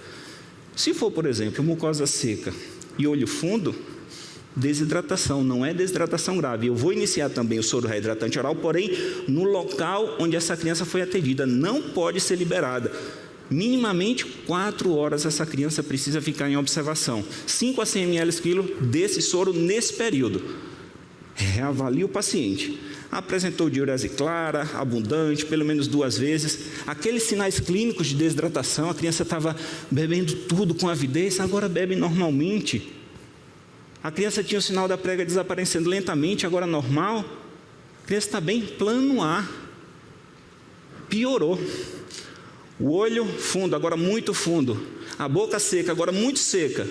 Se for, por exemplo, mucosa seca e olho fundo, desidratação, não é desidratação grave. Eu vou iniciar também o soro reidratante oral, porém, no local onde essa criança foi atendida, não pode ser liberada. Minimamente 4 horas essa criança precisa ficar em observação. 5 a 100 ml/quilo desse soro nesse período. Reavalie o paciente. Apresentou diurese clara, abundante, pelo menos 2 vezes. Aqueles sinais clínicos de desidratação, a criança estava bebendo tudo com avidez, agora bebe normalmente. A criança tinha o sinal da prega desaparecendo lentamente, agora normal. A criança está bem, plano A. Piorou. O olho fundo, agora muito fundo. A boca seca, agora muito seca.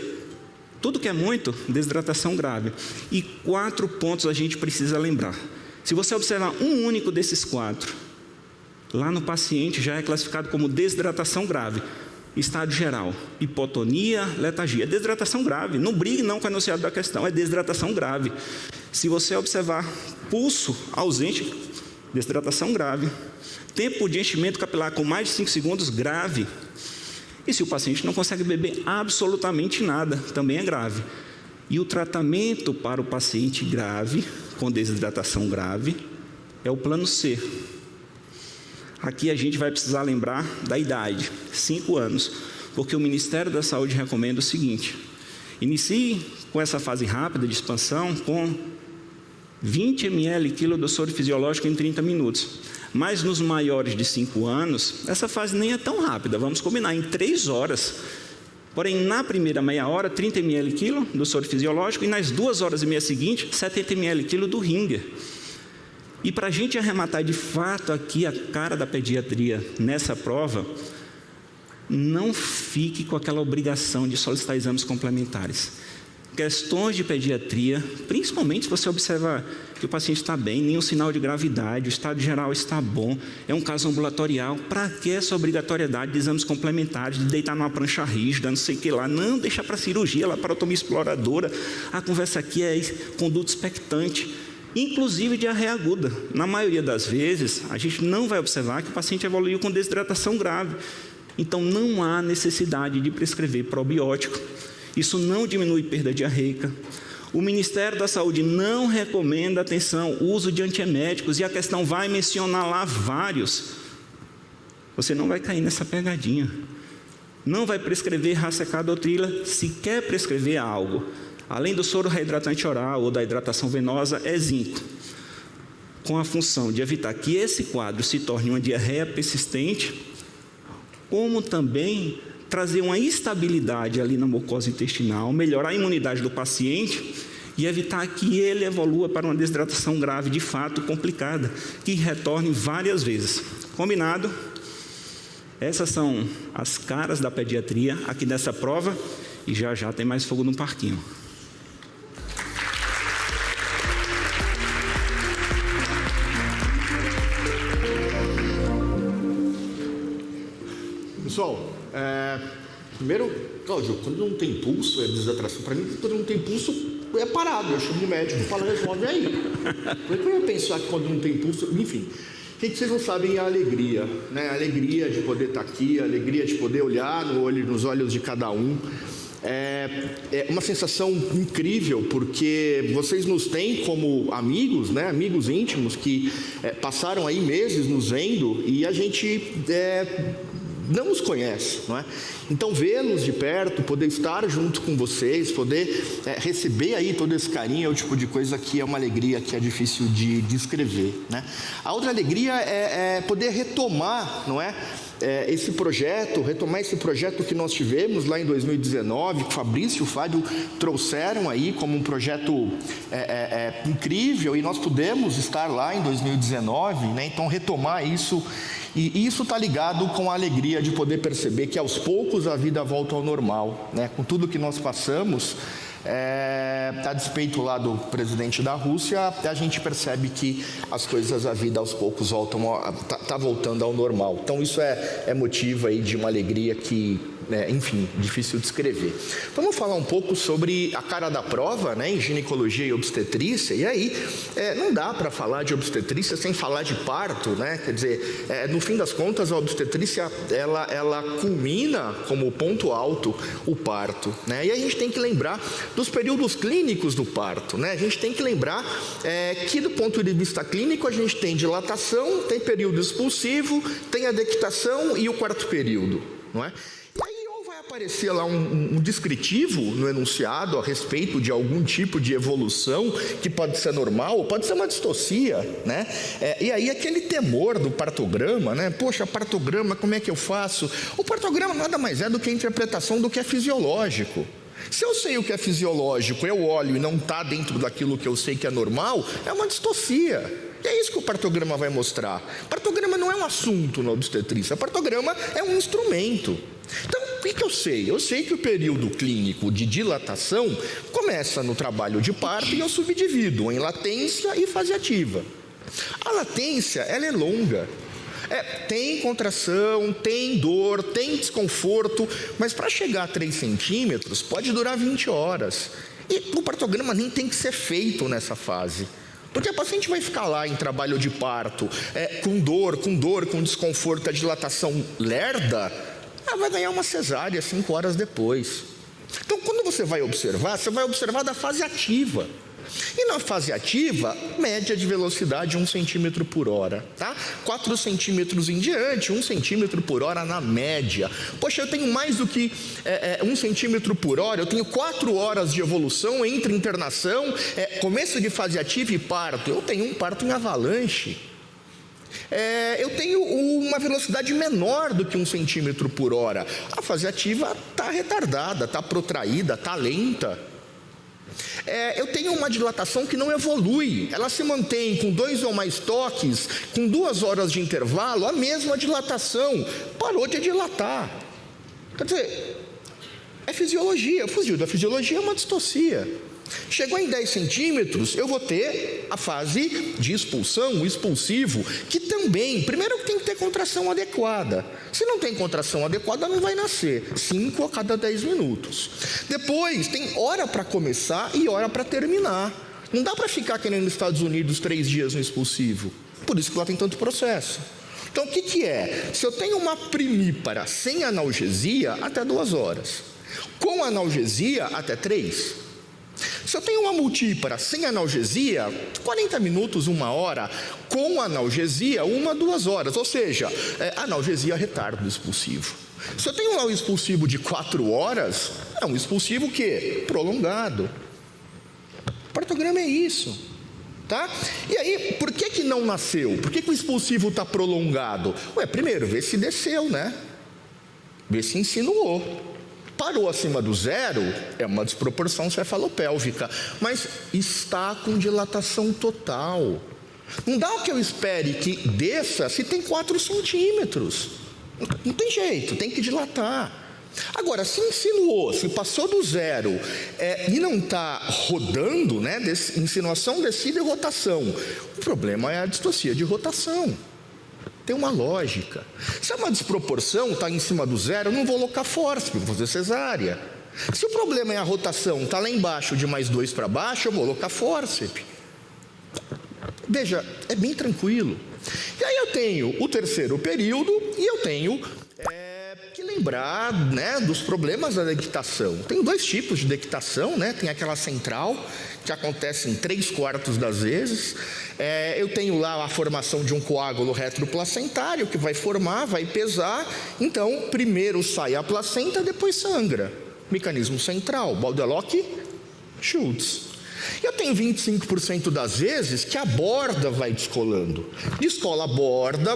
Tudo que é muito, desidratação grave. E 4 pontos a gente precisa lembrar. Se você observar um único desses 4, lá no paciente já é classificado como desidratação grave. Estado geral, hipotonia, letargia. Desidratação grave. Não brigue não com o enunciado da questão, é desidratação grave. Se você observar pulso ausente, desidratação grave. Tempo de enchimento capilar com mais de 5 segundos, grave. E se o paciente não consegue beber absolutamente nada, também é grave. E o tratamento para o paciente grave, com desidratação grave, é o plano C. Aqui a gente vai precisar lembrar da idade, 5 anos, porque o Ministério da Saúde recomenda o seguinte: inicie com essa fase rápida de expansão com 20 ml/quilo do soro fisiológico em 30 minutos. Mas nos maiores de 5 anos, essa fase nem é tão rápida, vamos combinar, em 3 horas. Porém, na primeira meia hora, 30 ml/quilo do soro fisiológico, e nas 2 horas e meia seguintes, 70 ml/quilo do Ringer. E para a gente arrematar de fato aqui a cara da pediatria nessa prova, não fique com aquela obrigação de solicitar exames complementares. questões de pediatria, principalmente se você observar que o paciente está bem, nenhum sinal de gravidade, o estado geral está bom, é um caso ambulatorial, para que essa obrigatoriedade de exames complementares, de deitar numa prancha rígida, não sei o que lá, não, deixar para cirurgia, laparotomia exploradora, a conversa aqui é conduta expectante, inclusive diarreia aguda. Na maioria das vezes, a gente não vai observar que o paciente evoluiu com desidratação grave, então não há necessidade de prescrever probiótico. Isso não diminui perda diarreica. O Ministério da Saúde não recomenda, atenção, uso de antieméticos, e a questão vai mencionar lá vários. Você não vai cair nessa pegadinha. Não vai prescrever racecadotrila. Se quer prescrever algo, além do soro reidratante oral ou da hidratação venosa, é zinco, com a função de evitar que esse quadro se torne uma diarreia persistente, como também trazer uma estabilidade ali na mucosa intestinal, melhorar a imunidade do paciente e evitar que ele evolua para uma desidratação grave, de fato complicada, que retorne várias vezes. Combinado? Essas são as caras da pediatria aqui nessa prova, e já já tem mais fogo no parquinho. Pessoal, primeiro, Cláudio, quando não tem pulso, é desidratação. Para mim, quando não tem pulso, é parado. Eu chamo o médico e falo, resolve aí. Como é que eu ia pensar que quando não tem pulso... Enfim, o que vocês não sabem é a alegria, né? A alegria de poder estar aqui, a alegria de poder olhar nos olhos de cada um. É uma sensação incrível, porque vocês nos têm como amigos, né? Amigos íntimos que passaram aí meses nos vendo e a gente... não os conhece, não é? Então, vê-los de perto, poder estar junto com vocês, poder receber aí todo esse carinho, é o tipo de coisa que é uma alegria que é difícil de descrever, né? A outra alegria é poder retomar, não é? Retomar esse projeto que nós tivemos lá em 2019, que o Fabrício e o Fábio trouxeram aí como um projeto incrível, e nós pudemos estar lá em 2019, né? Então, retomar isso. E isso está ligado com a alegria de poder perceber que aos poucos a vida volta ao normal, né? Com tudo que nós passamos, a despeito lá do presidente da Rússia, a gente percebe que as coisas, a vida aos poucos está voltando ao normal. Então isso é motivo aí de uma alegria que, enfim, difícil de descrever. Vamos falar um pouco sobre a cara da prova, né, em ginecologia e obstetrícia. E aí, não dá para falar de obstetrícia sem falar de parto, né? Quer dizer, no fim das contas, a obstetrícia ela culmina como ponto alto o parto, né? E a gente tem que lembrar dos períodos clínicos do parto, né? A gente tem que lembrar que, do ponto de vista clínico, a gente tem dilatação, tem período expulsivo, tem a dectação e o quarto período, não é? Aparecer lá um descritivo no enunciado a respeito de algum tipo de evolução que pode ser normal ou pode ser uma distocia, né? E aí aquele temor do partograma, né? Poxa, partograma, como é que eu faço? O partograma nada mais é do que a interpretação do que é fisiológico. Se eu sei o que é fisiológico, eu olho e não está dentro daquilo que eu sei que é normal, é uma distocia. E é isso que o partograma vai mostrar. Partograma não é um assunto na obstetrícia, partograma é um instrumento. Então, o que eu sei? Eu sei que o período clínico de dilatação começa no trabalho de parto e eu subdivido em latência e fase ativa. A latência, ela é longa. Tem contração, tem dor, tem desconforto, mas para chegar a 3 centímetros pode durar 20 horas. E o partograma nem tem que ser feito nessa fase. Porque a paciente vai ficar lá em trabalho de parto, com dor, com desconforto, a dilatação lerda, ela vai ganhar uma cesárea 5 horas depois. Então, quando você vai observar da fase ativa. E na fase ativa, média de velocidade 1 centímetro por hora, tá? 4 centímetros em diante, 1 centímetro por hora na média. Poxa, eu tenho mais do que 1 centímetro por hora, eu tenho 4 horas de evolução entre internação, começo de fase ativa e parto. Eu tenho um parto em avalanche. Eu tenho uma velocidade menor do que 1 centímetro por hora. A fase ativa está retardada, está protraída, está lenta. Eu tenho uma dilatação que não evolui, ela se mantém com 2 ou mais toques, com 2 horas de intervalo, a mesma dilatação, parou de dilatar. Quer dizer, É fisiologia. Fugiu da fisiologia, é uma distocia. Chegou em 10 centímetros, eu vou ter a fase de expulsão, o expulsivo, que também, primeiro tem que ter contração adequada. Se não tem contração adequada, não vai nascer. 5 a cada 10 minutos. Depois, tem hora para começar e hora para terminar. Não dá para ficar que nem nos Estados Unidos 3 dias no expulsivo. Por isso que lá tem tanto processo. Então, o que é? Se eu tenho uma primípara sem analgesia, até 2 horas. Com analgesia, até 3. Se eu tenho uma multípara sem analgesia, 40 minutos, 1 hora. Com analgesia, 1 a 2 horas. Ou seja, analgesia retarda o expulsivo. Se eu tenho lá um expulsivo de 4 horas, é um expulsivo que? Prolongado. O partograma é isso. Tá? E aí, por que não nasceu? Por que o expulsivo está prolongado? Primeiro, vê se desceu, né? Vê se insinuou. Parou acima do 0, é uma desproporção cefalopélvica, mas está com dilatação total. Não dá o que eu espere que desça se tem 4 centímetros. Não tem jeito, tem que dilatar. Agora, se insinuou, se passou do 0 e não está rodando, né, insinuação, descida e rotação, o problema é a distocia de rotação. Tem uma lógica. Se é uma desproporção, está em cima do 0, eu não vou alocar força, vou fazer cesárea. Se o problema é a rotação, está lá embaixo de mais 2 para baixo, eu vou alocar fórceps. Veja, é bem tranquilo. E aí eu tenho o terceiro período e eu tenho que lembrar, né, dos problemas da dectação. Tem 2 tipos de dectação, né? Tem aquela central, que acontece em 3/4 das vezes. Eu tenho lá a formação de um coágulo retroplacentário que vai formar, vai pesar. Então, primeiro sai a placenta, depois sangra. Mecanismo central, Baldelock-Schultz. Eu tenho 25% das vezes que a borda vai descolando. Descola a borda,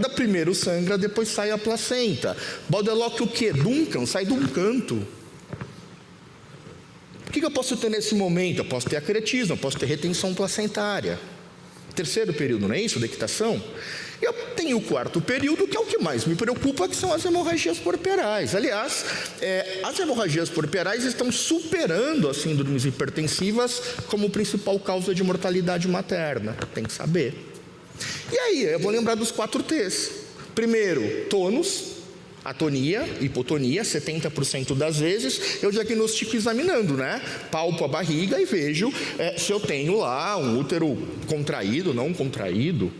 primeiro sangra, depois sai a placenta. Baldelock o quê? Duncan, sai de um canto. O que eu posso ter nesse momento? Eu posso ter acretismo, eu posso ter retenção placentária. Terceiro período, não é isso? Dectação. Eu tenho o 4º período, que é o que mais me preocupa, que são as hemorragias puerperais. Aliás, as hemorragias puerperais estão superando as síndromes hipertensivas como principal causa de mortalidade materna. Tem que saber. E aí, eu vou lembrar dos 4 T's. Primeiro, tônus. Atonia, hipotonia, 70% das vezes, eu diagnostico examinando, né? Palpo a barriga e vejo se eu tenho lá um útero contraído, não contraído.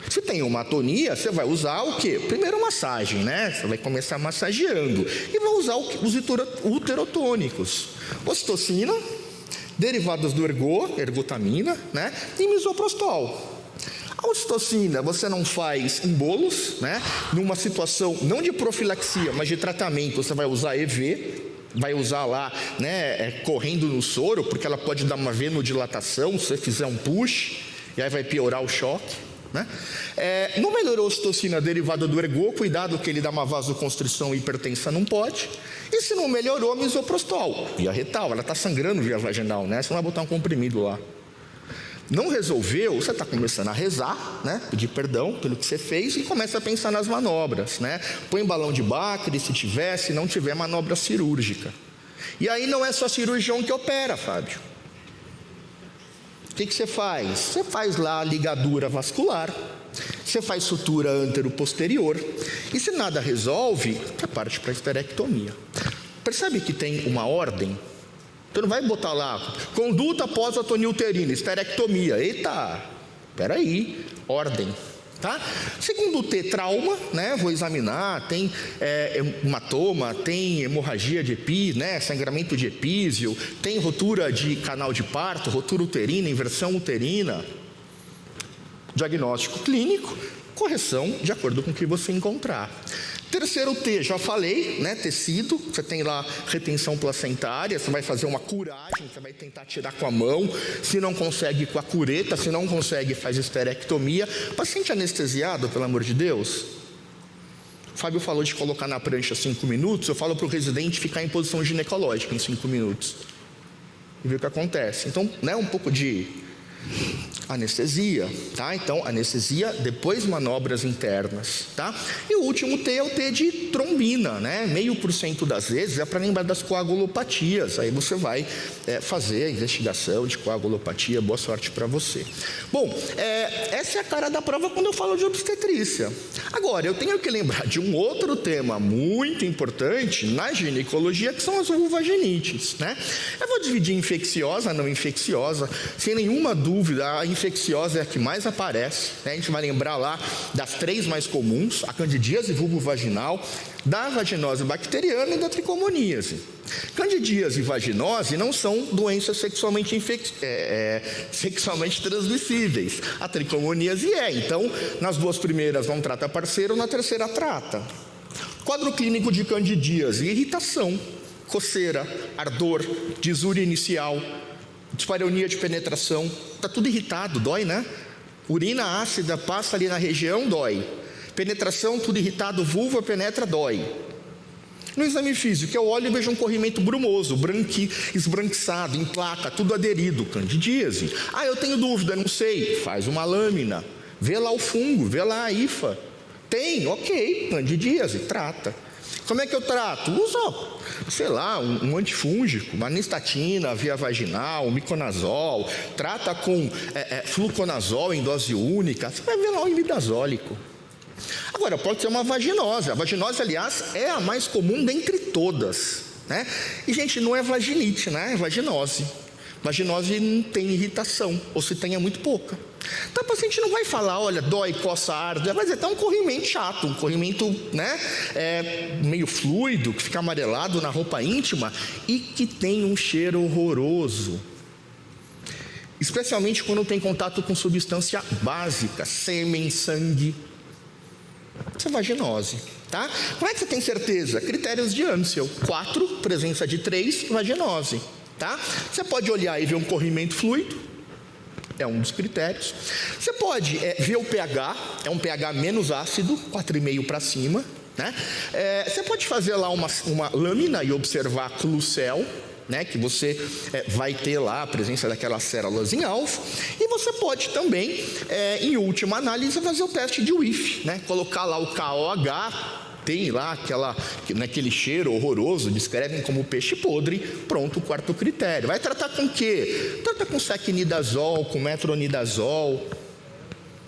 Se tem uma atonia, você vai usar o quê? Primeiro massagem, né? Você vai começar massageando. E vai usar os uterotônicos. Ocitocina, derivadas do ergotamina, né? E misoprostol. A ocitocina você não faz em bolos, né? Numa situação não de profilaxia, mas de tratamento, você vai usar EV, vai usar lá, né, correndo no soro, porque ela pode dar uma venodilatação se você fizer um push, e aí vai piorar o choque, né? Não melhorou a ocitocina derivada do ergo, cuidado que ele dá uma vasoconstrição hipertensa, não pode. E se não melhorou, misoprostol, via retal, ela está sangrando via vaginal, né? Você não vai botar um comprimido lá. Não resolveu, você está começando a rezar, né? Pedir perdão pelo que você fez e começa a pensar nas manobras, né? Põe balão de Bacri, se tiver, se não tiver, manobra cirúrgica. E aí não é só cirurgião que opera, Fábio. O que você faz? Você faz lá a ligadura vascular, você faz sutura antero-posterior, e se nada resolve, você parte para a esterectomia. Percebe que tem uma ordem? Então não vai botar lá, conduta após atonia uterina, esterectomia. Eita, peraí, ordem, tá? Segundo o T, trauma, né? Vou examinar, tem hematoma, tem hemorragia de epí, né? Sangramento de epísio, tem rotura de canal de parto, rotura uterina, inversão uterina. Diagnóstico clínico, correção de acordo com o que você encontrar. Terceiro T, já falei, né? Tecido, você tem lá retenção placentária, você vai fazer uma curagem, você vai tentar tirar com a mão, se não consegue com a cureta, se não consegue faz esterectomia. Paciente anestesiado, pelo amor de Deus. O Fábio falou de colocar na prancha 5 minutos, eu falo para o residente ficar em posição ginecológica em 5 minutos. E ver o que acontece. Então, né, um pouco de anestesia, tá? Então, anestesia, depois manobras internas, tá? E o último T é o T de trombina, né? 0,5% das vezes é para lembrar das coagulopatias. Aí você vai fazer a investigação de coagulopatia. Boa sorte para você. Bom, essa é a cara da prova quando eu falo de obstetrícia. Agora, eu tenho que lembrar de um outro tema muito importante na ginecologia, que são as vulvaginites, né? Eu vou dividir infecciosa, não infecciosa. Sem nenhuma dúvida, a infecciosa é a que mais aparece, né? A gente vai lembrar lá das 3 mais comuns: a candidíase vulvovaginal, da vaginose bacteriana e da tricomoníase. Candidíase e vaginose não são doenças sexualmente transmissíveis. A tricomoníase é. Então, nas 2 primeiras não trata parceiro, na terceira trata. Quadro clínico de candidíase: irritação, coceira, ardor, disúria inicial, dispareunia de penetração. Está tudo irritado, dói, né? Urina ácida passa ali na região, dói. Penetração, tudo irritado, vulva penetra, dói. No exame físico, eu olho e vejo um corrimento brumoso, esbranquiçado, em placa, tudo aderido, candidíase. Ah, eu tenho dúvida, não sei. Faz uma lâmina, vê lá o fungo, vê lá a hifa. Tem, ok, candidíase, trata. Como é que eu trato? Usa, sei lá, um antifúngico, uma nistatina via vaginal, um miconazol. Trata com fluconazol em dose única. Você vai ver lá o imidazólico. Agora, pode ser uma vaginose. A vaginose, aliás, é a mais comum dentre todas, né? E, gente, não é vaginite, né? É vaginose. Vaginose não tem irritação, ou se tem é muito pouca. Então, a paciente não vai falar, olha, dói, coça, arde. Vai dizer, tá um corrimento chato, um corrimento, né, meio fluido, que fica amarelado na roupa íntima e que tem um cheiro horroroso. Especialmente quando tem contato com substância básica, sêmen, sangue. Isso é vaginose, tá? Como é que você tem certeza? Critérios de Amsel: 4, presença de 3, vaginose, tá? Você pode olhar e ver um corrimento fluido, é um dos critérios. Você pode ver o pH, é um pH menos ácido, 4,5 para cima, né? Você pode fazer lá uma lâmina e observar clucel, né, que você vai ter lá a presença daquelas células em alvo. E você pode também, em última análise, fazer o teste de Whiff, né, colocar lá o KOH, tem lá aquele cheiro horroroso, descrevem como peixe podre. Pronto, o 4º critério. Vai tratar com o quê? Trata com secnidazol, com metronidazol.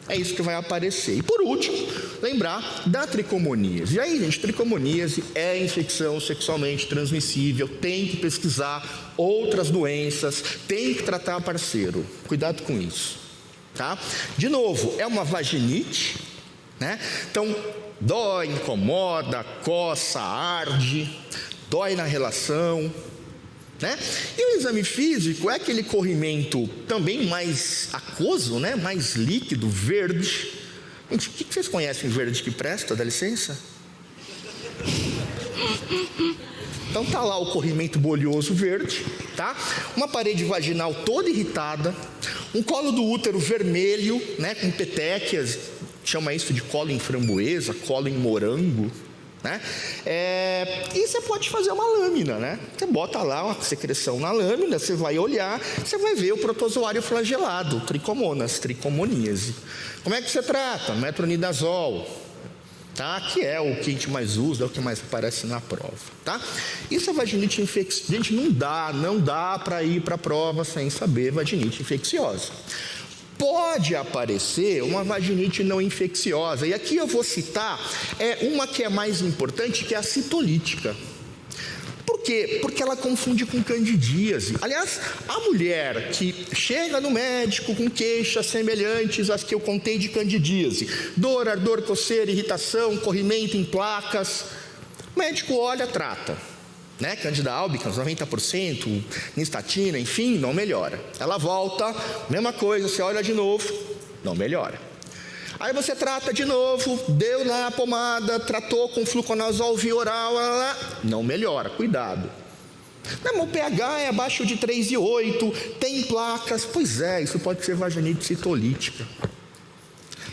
É isso que vai aparecer. E por último, lembrar da tricomoníase. E aí, gente, tricomoníase é infecção sexualmente transmissível. Tem que pesquisar outras doenças. Tem que tratar parceiro. Cuidado com isso, tá? De novo, é uma vaginite, né? Então, dói, incomoda, coça, arde, dói na relação, né? E o exame físico é aquele corrimento também mais aquoso, né? Mais líquido, verde. Gente, o que vocês conhecem verde que presta? Dá licença? Então tá lá o corrimento bolhoso verde, tá? Uma parede vaginal toda irritada, um colo do útero vermelho, né? Com petequias, chama isso de colo em framboesa, colo em morango, né? E você pode fazer uma lâmina, né? Você bota lá uma secreção na lâmina, você vai olhar, você vai ver o protozoário flagelado, tricomonas, tricomoníase. Como é que você trata? Metronidazol, tá? Que é o que a gente mais usa, é o que mais aparece na prova, tá? Isso é vaginite infecciosa. Gente, não dá para ir para a prova sem saber vaginite infecciosa. Pode aparecer uma vaginite não infecciosa, e aqui eu vou citar uma que é mais importante, que é a citolítica. Por quê? Porque ela confunde com candidíase. Aliás, a mulher que chega no médico com queixas semelhantes às que eu contei de candidíase, dor, ardor, coceira, irritação, corrimento em placas, o médico olha, trata, né? Candida albicans, 90%, nistatina, enfim, não melhora. Ela volta, mesma coisa, você olha de novo, não melhora. Aí você trata de novo, deu lá a pomada, tratou com fluconazol via oral, não melhora, cuidado. Não, o pH é abaixo de 3,8, tem placas. Pois é, isso pode ser vaginite citolítica.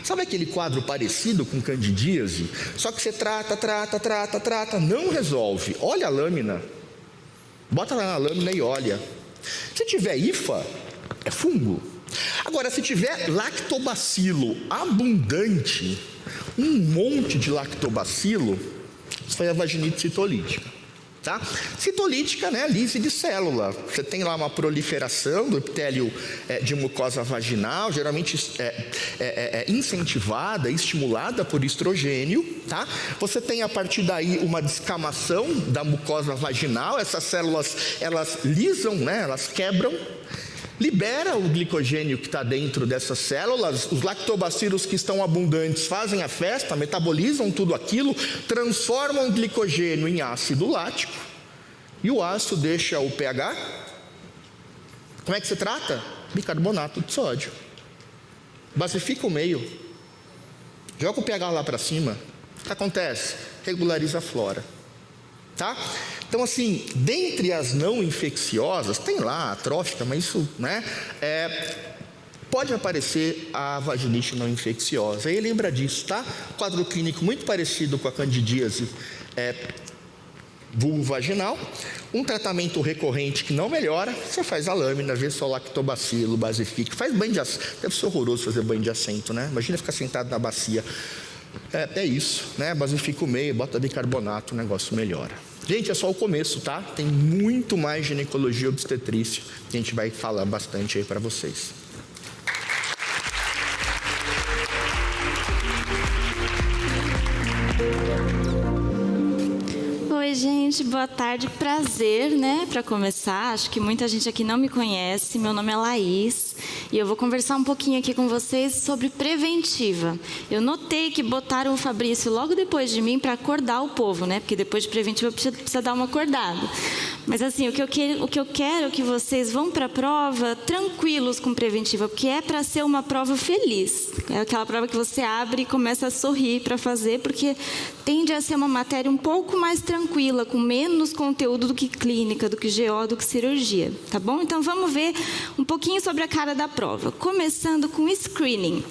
Sabe aquele quadro parecido com candidíase? Só que você trata, não resolve. Olha a lâmina. Bota lá na lâmina e olha. Se tiver hifa, é fungo. Agora, se tiver lactobacilo abundante, um monte de lactobacilo, isso foi a vaginite citolítica. Tá? Citolítica, né, lise de célula. Você tem lá uma proliferação do epitélio de mucosa vaginal, geralmente incentivada, estimulada por estrogênio. Tá? Você tem a partir daí uma descamação da mucosa vaginal. Essas células, elas lisam, né, elas quebram, libera o glicogênio que está dentro dessas células. Os lactobacilos que estão abundantes fazem a festa, metabolizam tudo aquilo, transformam o glicogênio em ácido lático, e o ácido deixa o pH. Como é que se trata? Bicarbonato de sódio. Basifica o meio, joga o pH lá para cima. O que acontece? Regulariza a flora. Tá? Então, assim, dentre as não infecciosas, tem lá a trófica, mas isso, né, pode aparecer a vaginite não infecciosa. E lembra disso, tá? Quadro clínico muito parecido com a candidíase vulvovaginal. Um tratamento recorrente que não melhora, você faz a lâmina, vê só lactobacilo, basifica, faz banho de assento. Deve ser horroroso fazer banho de assento, né? Imagina ficar sentado na bacia. É isso, né? Basifica o meio, bota bicarbonato, o negócio melhora. Gente, é só o começo, tá? Tem muito mais ginecologia obstetrícia que a gente vai falar bastante aí para vocês. Oi, gente, boa tarde, prazer, né, para começar. Acho que muita gente aqui não me conhece. Meu nome é Laís e eu vou conversar um pouquinho aqui com vocês sobre preventiva. Eu notei que botaram o Fabrício logo depois de mim para acordar o povo, né, porque depois de preventiva precisa dar uma acordada. Mas assim, o que eu quero é que vocês vão para a prova tranquilos com preventiva, porque é para ser uma prova feliz. É aquela prova que você abre e começa a sorrir para fazer, porque tende a ser uma matéria um pouco mais tranquila, com menos conteúdo do que clínica, do que GO, do que cirurgia, tá bom? Então vamos ver um pouquinho sobre a cara da prova, começando com screening.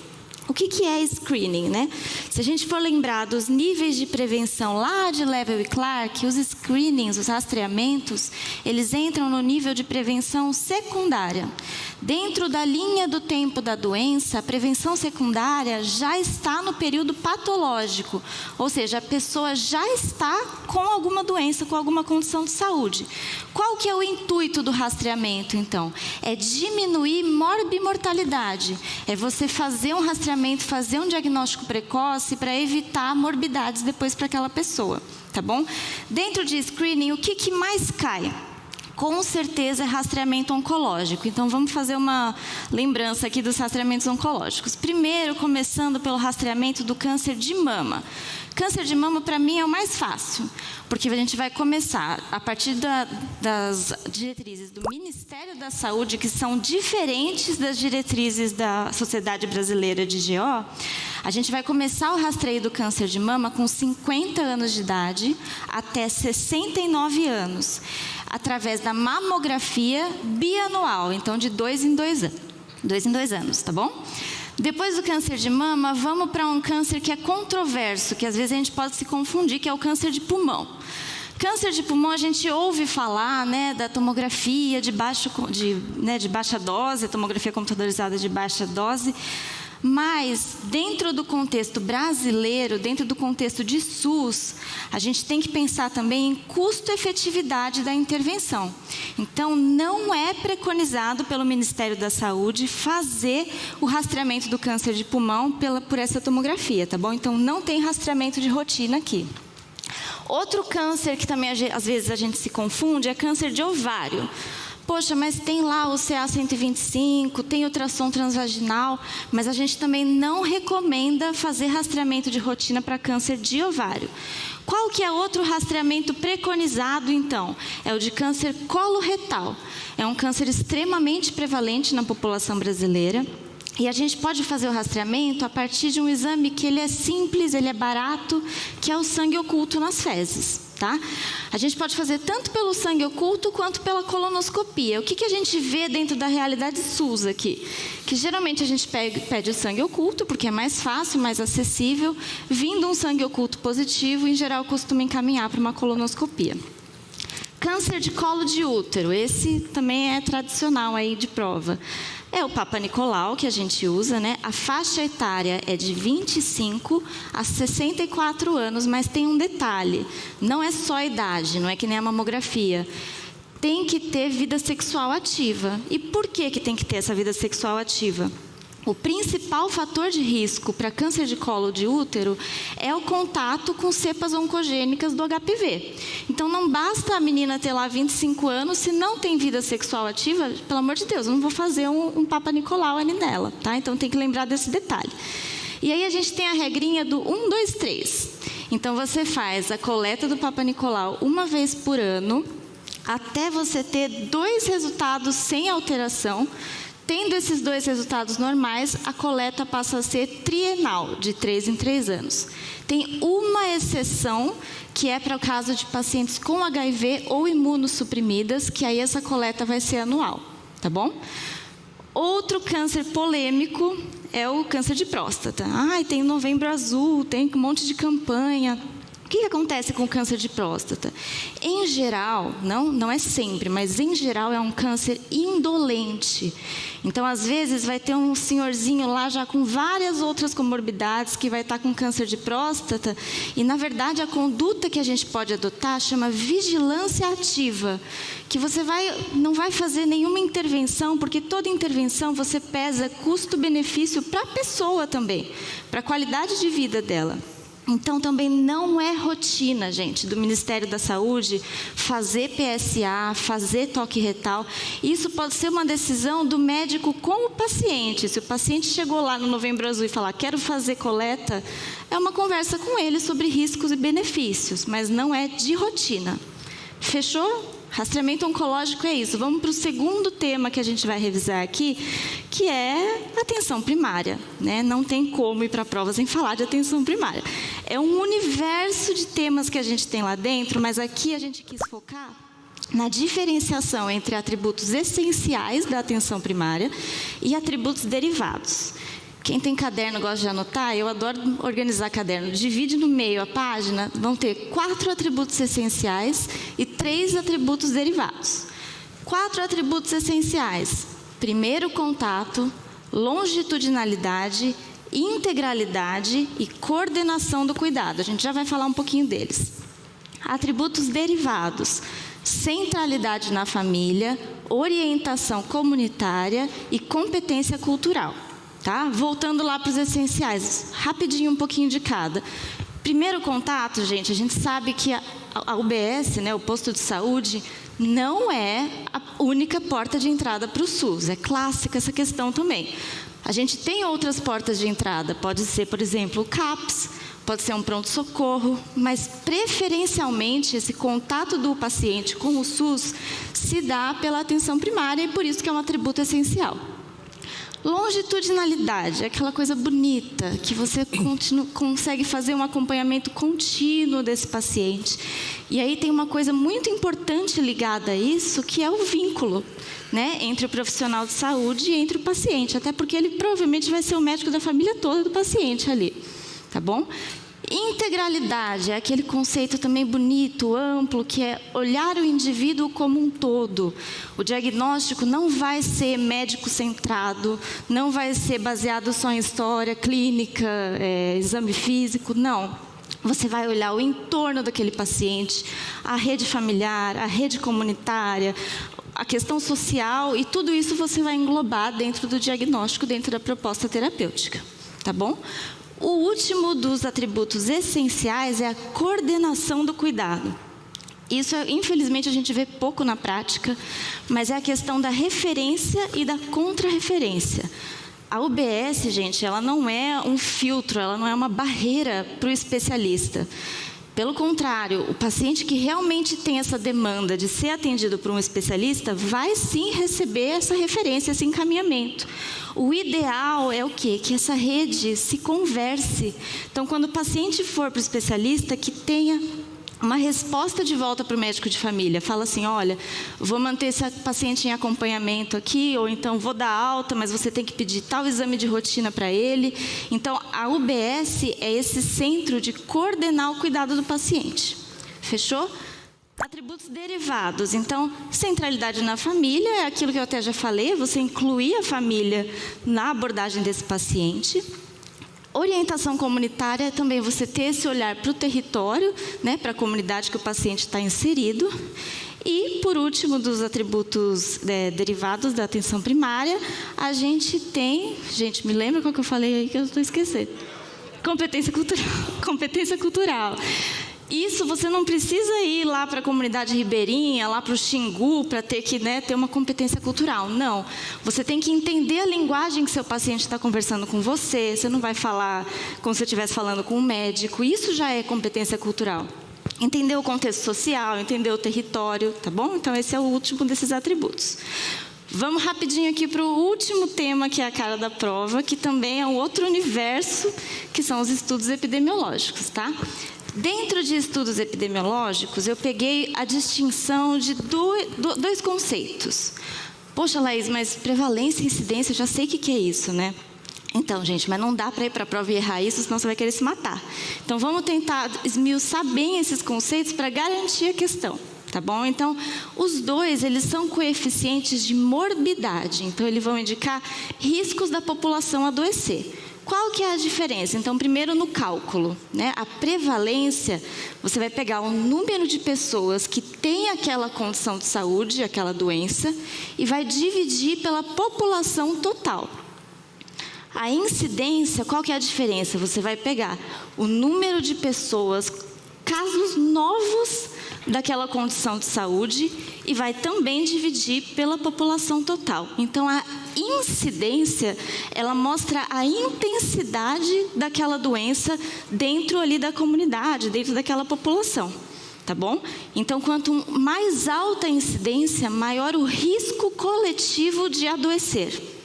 O que é screening, né? Se a gente for lembrar dos níveis de prevenção lá de Level e Clark, os screenings, os rastreamentos, eles entram no nível de prevenção secundária. Dentro da linha do tempo da doença, a prevenção secundária já está no período patológico, ou seja, a pessoa já está com alguma doença, com alguma condição de saúde. Qual que é o intuito do rastreamento, então? É diminuir morbimortalidade, é você fazer um rastreamento, fazer um diagnóstico precoce para evitar morbidades depois para aquela pessoa, tá bom? Dentro de screening, o que mais cai? Com certeza é rastreamento oncológico. Então, vamos fazer uma lembrança aqui dos rastreamentos oncológicos. Primeiro, começando pelo rastreamento do câncer de mama. Câncer de mama, para mim, é o mais fácil, porque a gente vai começar, a partir das diretrizes do Ministério da Saúde, que são diferentes das diretrizes da Sociedade Brasileira de GO, a gente vai começar o rastreio do câncer de mama com 50 anos de idade até 69 anos, através da mamografia bianual, então de 2 em 2 anos. 2 em 2 anos, tá bom? Depois do câncer de mama, vamos para um câncer que é controverso, que às vezes a gente pode se confundir, que é o câncer de pulmão. Câncer de pulmão, a gente ouve falar, né, da tomografia de baixa dose, tomografia computadorizada de baixa dose, mas dentro do contexto brasileiro, dentro do contexto de SUS, a gente tem que pensar também em custo-efetividade da intervenção. Então, não é preconizado pelo Ministério da Saúde fazer o rastreamento do câncer de pulmão por essa tomografia, tá bom? Então, não tem rastreamento de rotina aqui. Outro câncer que também, às vezes, a gente se confunde é câncer de ovário. Poxa, mas tem lá o CA125, tem ultrassom transvaginal, mas a gente também não recomenda fazer rastreamento de rotina para câncer de ovário. Qual que é outro rastreamento preconizado, então? É o de câncer coloretal. É um câncer extremamente prevalente na população brasileira. E a gente pode fazer o rastreamento a partir de um exame que ele é simples, ele é barato, que é o sangue oculto nas fezes. Tá? A gente pode fazer tanto pelo sangue oculto quanto pela colonoscopia. O que a gente vê dentro da realidade SUS aqui? Que geralmente a gente pede o sangue oculto, porque é mais fácil, mais acessível. Vindo um sangue oculto positivo, em geral costuma encaminhar para uma colonoscopia. Câncer de colo de útero, esse também é tradicional aí de prova. É o Papa Nicolau que a gente usa, né? A faixa etária é de 25 a 64 anos, mas tem um detalhe, não é só a idade, não é que nem a mamografia. Tem que ter vida sexual ativa. E por que tem que ter essa vida sexual ativa? O principal fator de risco para câncer de colo de útero é o contato com cepas oncogênicas do HPV. Então, não basta a menina ter lá 25 anos, se não tem vida sexual ativa, pelo amor de Deus, eu não vou fazer um Papa Nicolau ali nela, tá? Então, tem que lembrar desse detalhe. E aí, a gente tem a regrinha do 1, 2, 3. Então, você faz a coleta do Papa Nicolau uma vez por ano, até você ter 2 resultados sem alteração. Tendo esses 2 resultados normais, a coleta passa a ser trienal, de 3 em 3 anos. Tem uma exceção, que é para o caso de pacientes com HIV ou imunossuprimidas, que aí essa coleta vai ser anual, tá bom? Outro câncer polêmico é o câncer de próstata. Tem o Novembro Azul, tem um monte de campanha. O que acontece com o câncer de próstata? Em geral, não é sempre, mas em geral é um câncer indolente. Então, às vezes, vai ter um senhorzinho lá já com várias outras comorbidades que vai estar com câncer de próstata. E, na verdade, a conduta que a gente pode adotar chama vigilância ativa. Que você não vai fazer nenhuma intervenção, porque toda intervenção você pesa custo-benefício para a pessoa também, para a qualidade de vida dela. Então, também não é rotina, gente, do Ministério da Saúde fazer PSA, fazer toque retal. Isso pode ser uma decisão do médico com o paciente. Se o paciente chegou lá no Novembro Azul e falar, quero fazer coleta, é uma conversa com ele sobre riscos e benefícios, mas não é de rotina. Fechou? Rastreamento oncológico é isso. Vamos para o segundo tema que a gente vai revisar aqui, que é atenção primária, né? Não tem como ir para a prova sem falar de atenção primária. É um universo de temas que a gente tem lá dentro, mas aqui a gente quis focar na diferenciação entre atributos essenciais da atenção primária e atributos derivados. Quem tem caderno gosta de anotar, eu adoro organizar caderno. Divide no meio a página, vão ter 4 atributos essenciais e 3 atributos derivados. 4 atributos essenciais: primeiro contato, longitudinalidade, integralidade e coordenação do cuidado. A gente já vai falar um pouquinho deles. Atributos derivados: centralidade na família, orientação comunitária e competência cultural. Tá? Voltando lá para os essenciais, rapidinho um pouquinho de cada. Primeiro contato, gente, a gente sabe que a UBS, né, o posto de saúde, não é a única porta de entrada para o SUS. É clássica essa questão também. A gente tem outras portas de entrada. Pode ser, por exemplo, o CAPS, pode ser um pronto-socorro, mas preferencialmente esse contato do paciente com o SUS se dá pela atenção primária e por isso que é um atributo essencial. Longitudinalidade é aquela coisa bonita, que você consegue fazer um acompanhamento contínuo desse paciente. E aí tem uma coisa muito importante ligada a isso, que é o vínculo, né, entre o profissional de saúde e entre o paciente, até porque ele provavelmente vai ser o médico da família toda do paciente ali, tá bom? Integralidade é aquele conceito também bonito, amplo, que é olhar o indivíduo como um todo. O diagnóstico não vai ser médico-centrado, não vai ser baseado só em história clínica, exame físico, não. Você vai olhar o entorno daquele paciente, a rede familiar, a rede comunitária, a questão social, e tudo isso você vai englobar dentro do diagnóstico, dentro da proposta terapêutica, tá bom? O último dos atributos essenciais é a coordenação do cuidado. Isso, infelizmente, a gente vê pouco na prática, mas é a questão da referência e da contra-referência. A UBS, gente, ela não é um filtro, ela não é uma barreira para o especialista. Pelo contrário, o paciente que realmente tem essa demanda de ser atendido por um especialista vai sim receber essa referência, esse encaminhamento. O ideal é o quê? Que essa rede se converse. Então, quando o paciente for para o especialista, que tenha uma resposta de volta para o médico de família. Fala assim, olha, vou manter esse paciente em acompanhamento aqui, ou então vou dar alta, mas você tem que pedir tal exame de rotina para ele. Então, a UBS é esse centro de coordenar o cuidado do paciente. Fechou? atributos derivados. Então, centralidade na família é aquilo que eu até já falei, você incluir a família na abordagem desse paciente. Orientação comunitária é também você ter esse olhar para o território, né, para a comunidade que o paciente está inserido. E, por último, dos atributos derivados da atenção primária, a gente tem... Gente, me lembra qual que eu falei aí que eu estou esquecendo? Competência cultural. Competência cultural. Isso você não precisa ir lá para a comunidade ribeirinha, lá para o Xingu, para ter que, né, ter uma competência cultural. Não. Você tem que entender a linguagem que seu paciente está conversando com você. Você não vai falar como se você estivesse falando com um médico. Isso já é competência cultural. Entender o contexto social, entender o território, tá bom? Então, esse é o último desses atributos. Vamos rapidinho aqui para o último tema, que é a cara da prova, que também é um outro universo, que são os estudos epidemiológicos, tá? Dentro de estudos epidemiológicos, eu peguei a distinção de dois conceitos. Poxa, Laís, mas prevalência e incidência, eu já sei o que é isso, né? Então, gente, mas não dá para ir para a prova e errar isso, senão você vai querer se matar. Então, vamos tentar esmiuçar bem esses conceitos para garantir a questão, tá bom? Então, os dois, eles são coeficientes de morbidade. Então, eles vão indicar riscos da população adoecer. Qual que é a diferença? Então, primeiro no cálculo, né? A prevalência, você vai pegar o número de pessoas que têm aquela condição de saúde, aquela doença, e vai dividir pela população total. A incidência, qual que é a diferença? Você vai pegar o número de pessoas, casos novos daquela condição de saúde e vai também dividir pela população total. Então, a incidência, ela mostra a intensidade daquela doença dentro ali da comunidade, dentro daquela população, tá bom? Então, quanto mais alta a incidência, maior o risco coletivo de adoecer.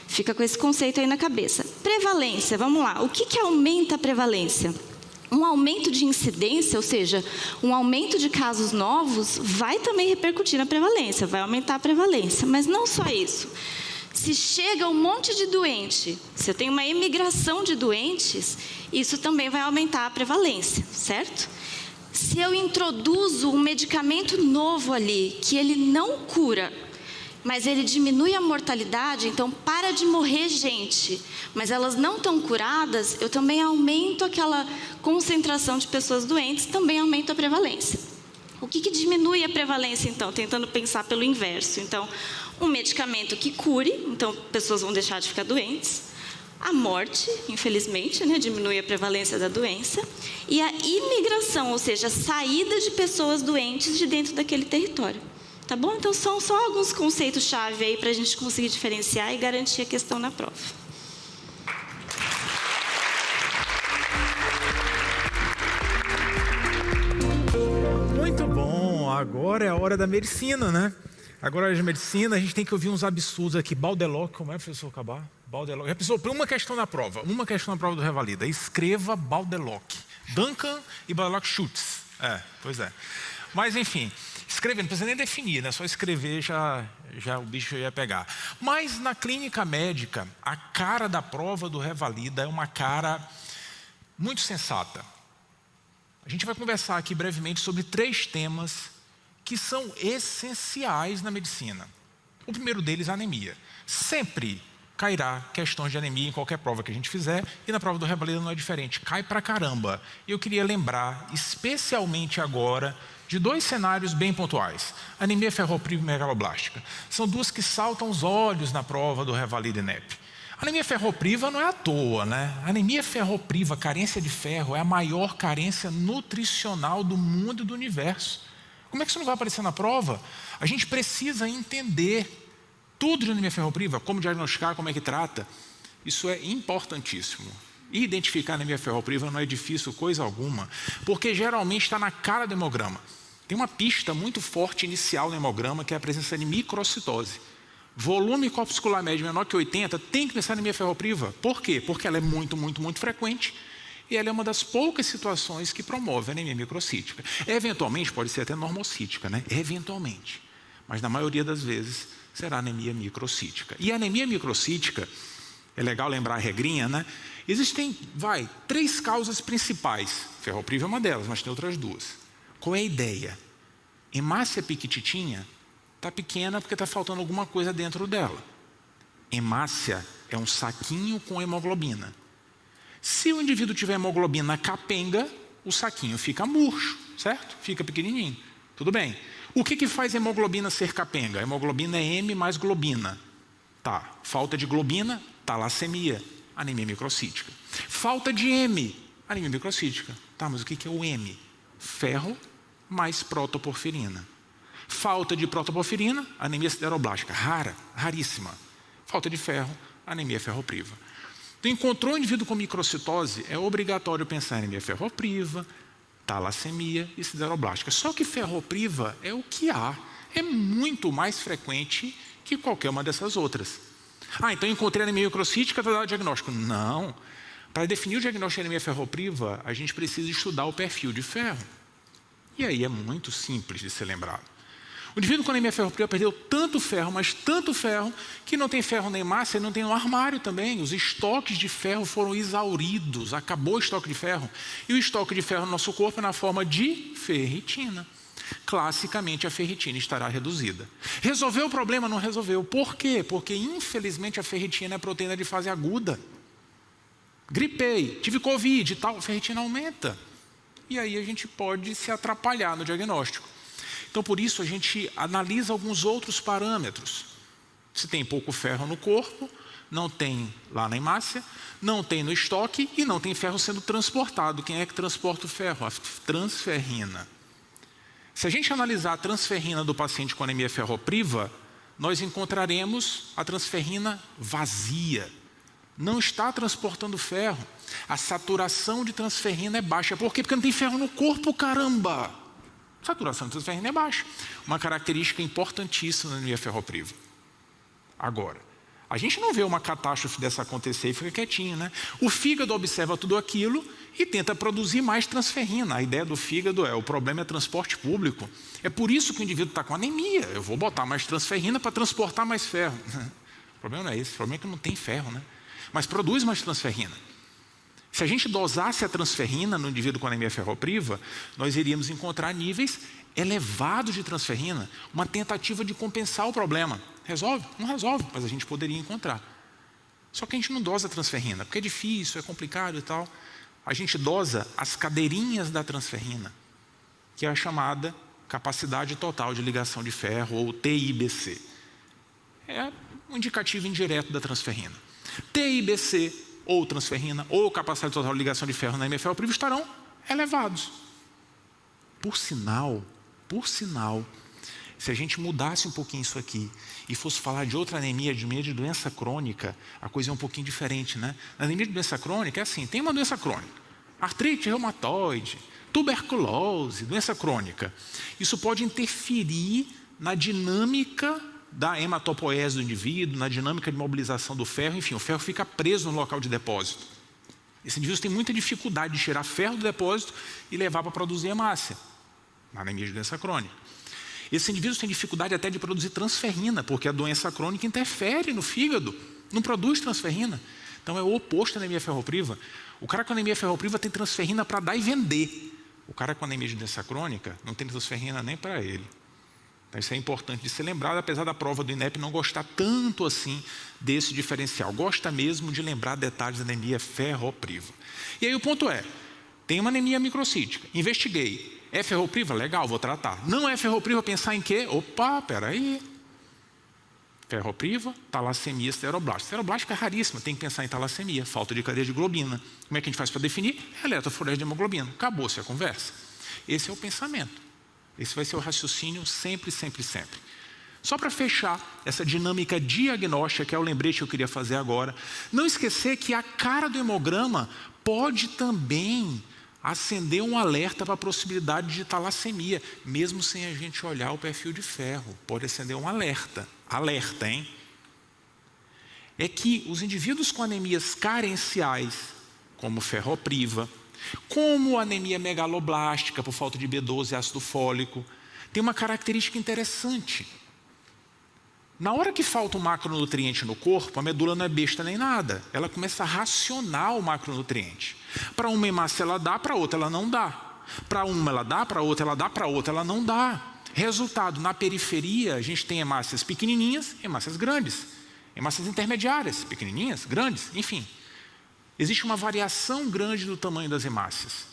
Fica com esse conceito aí na cabeça. Prevalência, vamos lá. O que aumenta a prevalência? Um aumento de incidência, ou seja, um aumento de casos novos, vai também repercutir na prevalência, vai aumentar a prevalência. Mas não só isso. Se chega um monte de doente, se eu tenho uma imigração de doentes, isso também vai aumentar a prevalência, certo? Se eu introduzo um medicamento novo ali, que ele não cura, mas ele diminui a mortalidade, então para de morrer gente, mas elas não estão curadas, eu também aumento aquela concentração de pessoas doentes, também aumento a prevalência. O que diminui a prevalência, então? Tentando pensar pelo inverso. Então, um medicamento que cure, então pessoas vão deixar de ficar doentes. A morte, infelizmente, né, diminui a prevalência da doença. E a imigração, ou seja, a saída de pessoas doentes de dentro daquele território. Tá bom? Então, são só alguns conceitos-chave aí para a gente conseguir diferenciar e garantir a questão na prova. Muito bom. Agora é a hora da medicina, né? Agora é a hora de medicina, a gente tem que ouvir uns absurdos aqui. Baldeloc, como é, professor Cabá? Baldeloc. Já pensou? Por uma questão na prova do Revalida. Escreva Baldeloc. Duncan e Baldeloc Schutz. Pois é. Mas, enfim... Escrever, não precisa nem definir, né? Só escrever já o bicho ia pegar. Mas na clínica médica, a cara da prova do Revalida é uma cara muito sensata. A gente vai conversar aqui brevemente sobre 3 temas que são essenciais na medicina. O primeiro deles é a anemia. Sempre cairá questões de anemia em qualquer prova que a gente fizer, e na prova do Revalida não é diferente, cai pra caramba. E eu queria lembrar, especialmente agora, de 2 cenários bem pontuais. Anemia ferropriva e megaloblástica. São 2 que saltam os olhos na prova do Revalida e NEP. Anemia ferropriva não é à toa, né? Anemia ferropriva, carência de ferro, é a maior carência nutricional do mundo e do universo. Como é que isso não vai aparecer na prova? A gente precisa entender tudo de anemia ferropriva, como diagnosticar, como é que trata. Isso é importantíssimo. Identificar anemia ferropriva não é difícil coisa alguma, porque geralmente está na cara do hemograma. Tem uma pista muito forte inicial no hemograma, que é a presença de microcitose. Volume corpuscular médio menor que 80, tem que pensar em anemia ferropriva. Por quê? Porque ela é muito, muito, muito frequente e ela é uma das poucas situações que promove a anemia microcítica. Eventualmente, pode ser até normocítica, né? Eventualmente. Mas na maioria das vezes será anemia microcítica. E a anemia microcítica, é legal lembrar a regrinha, né? Existem, 3 causas principais. Ferropriva é uma delas, mas tem outras 2. Qual é a ideia? Hemácia piquititinha está pequena porque está faltando alguma coisa dentro dela. Hemácia é um saquinho com hemoglobina. Se o indivíduo tiver hemoglobina capenga, o saquinho fica murcho, certo? Fica pequenininho. Tudo bem. O que faz a hemoglobina ser capenga? A hemoglobina é M mais globina. Tá. Falta de globina, talassemia, anemia microcítica. Falta de M, anemia microcítica. Tá, mas o que é o M? Ferro mais protoporfirina. Falta de protoporfirina, anemia sideroblástica. Rara, raríssima. Falta de ferro, anemia ferropriva. Então, encontrou um indivíduo com microcitose, é obrigatório pensar em anemia ferropriva, talassemia e sideroblástica. Só que ferropriva é o que há. É muito mais frequente que qualquer uma dessas outras. Então encontrei anemia microcítica para dar o diagnóstico. Não. Para definir o diagnóstico de anemia ferropriva, a gente precisa estudar o perfil de ferro. E aí é muito simples de ser lembrado. O indivíduo com anemia ferropriva perdeu tanto ferro, mas tanto ferro, que não tem ferro nem massa e não tem no armário também. Os estoques de ferro foram exauridos, acabou o estoque de ferro. E o estoque de ferro no nosso corpo é na forma de ferritina. Classicamente, a ferritina estará reduzida. Resolveu o problema? Não resolveu. Por quê? Porque, infelizmente, a ferritina é proteína de fase aguda. Gripei, tive Covid e tal, a ferritina aumenta. E aí a gente pode se atrapalhar no diagnóstico. Então, por isso, a gente analisa alguns outros parâmetros. Se tem pouco ferro no corpo, não tem lá na hemácia, não tem no estoque e não tem ferro sendo transportado. Quem é que transporta o ferro? A transferrina. Se a gente analisar a transferrina do paciente com anemia ferropriva, nós encontraremos a transferrina vazia. Não está transportando ferro. A saturação de transferrina é baixa. Por quê? Porque não tem ferro no corpo, caramba! A saturação de transferrina é baixa. Uma característica importantíssima na anemia ferropriva. Agora, a gente não vê uma catástrofe dessa acontecer e fica quietinho, né? O fígado observa tudo aquilo e tenta produzir mais transferrina. A ideia do fígado o problema é transporte público. É por isso que o indivíduo está com anemia. Eu vou botar mais transferrina para transportar mais ferro. O problema não é esse, o problema é que não tem ferro, né? Mas produz mais transferrina. Se a gente dosasse a transferrina no indivíduo com anemia ferropriva, nós iríamos encontrar níveis elevados de transferrina, uma tentativa de compensar o problema. Resolve? Não resolve, mas a gente poderia encontrar. Só que a gente não dosa a transferrina, porque é difícil, é complicado e tal. A gente dosa as cadeirinhas da transferrina, que é a chamada capacidade total de ligação de ferro, ou TIBC. É um indicativo indireto da transferrina. TIBC, ou transferrina, ou capacidade total de ligação de ferro na anemia ferropriva estarão elevados. Por sinal, se a gente mudasse um pouquinho isso aqui e fosse falar de outra anemia, de doença crônica, a coisa é um pouquinho diferente, né? Na anemia de doença crônica é assim, tem uma doença crônica, artrite reumatoide, tuberculose, doença crônica. Isso pode interferir na dinâmica da hematopoese do indivíduo, na dinâmica de mobilização do ferro, enfim, o ferro fica preso no local de depósito. Esse indivíduo tem muita dificuldade de tirar ferro do depósito e levar para produzir hemácia, na anemia de doença crônica. Esses indivíduos têm dificuldade até de produzir transferrina, porque a doença crônica interfere no fígado, não produz transferrina. Então é o oposto da anemia ferropriva. O cara com anemia ferropriva tem transferrina para dar e vender. O cara com anemia de doença crônica não tem transferrina nem para ele. Então, isso é importante de ser lembrado, apesar da prova do INEP não gostar tanto assim desse diferencial. Gosta mesmo de lembrar detalhes da anemia ferropriva. E aí o ponto é, tem uma anemia microcítica, investiguei. É ferropriva? Legal, vou tratar. Não é ferropriva, pensar em quê? Opa, peraí. Ferropriva, talassemia, sideroblástica. Sideroblástica é raríssima, tem que pensar em talassemia, falta de cadeia de globina. Como é que a gente faz para definir? Eletroforese de hemoglobina. Acabou-se a conversa. Esse é o pensamento. Esse vai ser o raciocínio sempre. Só para fechar essa dinâmica diagnóstica, que é o lembrete que eu queria fazer agora, não esquecer que a cara do hemograma pode também acender um alerta para a possibilidade de talassemia, mesmo sem a gente olhar o perfil de ferro. Pode acender um alerta. Alerta, hein? É que os indivíduos com anemias carenciais, como ferropriva, como anemia megaloblástica por falta de B12 e ácido fólico, tem uma característica interessante. Na hora que falta um macronutriente no corpo, a medula não é besta nem nada. Ela começa a racionar o macronutriente. Para uma hemácia ela dá, para outra ela não dá. Para uma ela dá, para outra ela dá, para outra ela não dá. Resultado, na periferia a gente tem hemácias pequenininhas e hemácias grandes. Hemácias intermediárias, pequenininhas, grandes, enfim. Existe uma variação grande do tamanho das hemácias.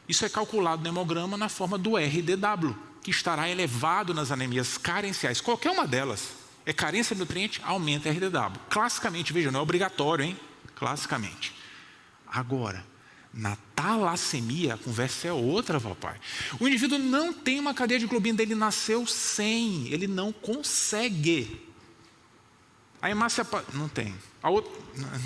Isso é calculado no hemograma na forma do RDW, que estará elevado nas anemias carenciais. Qualquer uma delas é carência de nutriente, aumenta RDW. Classicamente, veja, não é obrigatório, hein? Classicamente. Agora, na talassemia, a conversa é outra, papai. O indivíduo não tem uma cadeia de globina, ele nasceu sem, ele não consegue. A hemácia não tem. A outra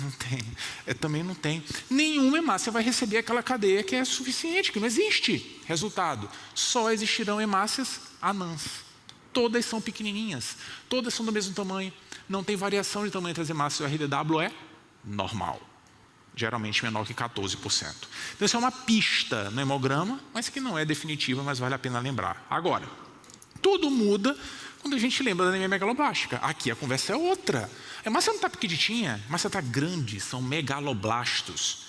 não tem. Também não tem. Nenhuma hemácia vai receber aquela cadeia que é suficiente, que não existe. Resultado, só existirão hemácias anãs. Todas são pequenininhas. Todas são do mesmo tamanho. Não tem variação de tamanho entre as hemácias. O RDW é normal. Geralmente menor que 14%. Então isso é uma pista no hemograma, mas que não é definitiva, mas vale a pena lembrar. Agora, tudo muda quando a gente lembra da anemia megaloblástica. Aqui a conversa é outra. A hemácia não está pequenininha, a hemácia está grande, são megaloblastos.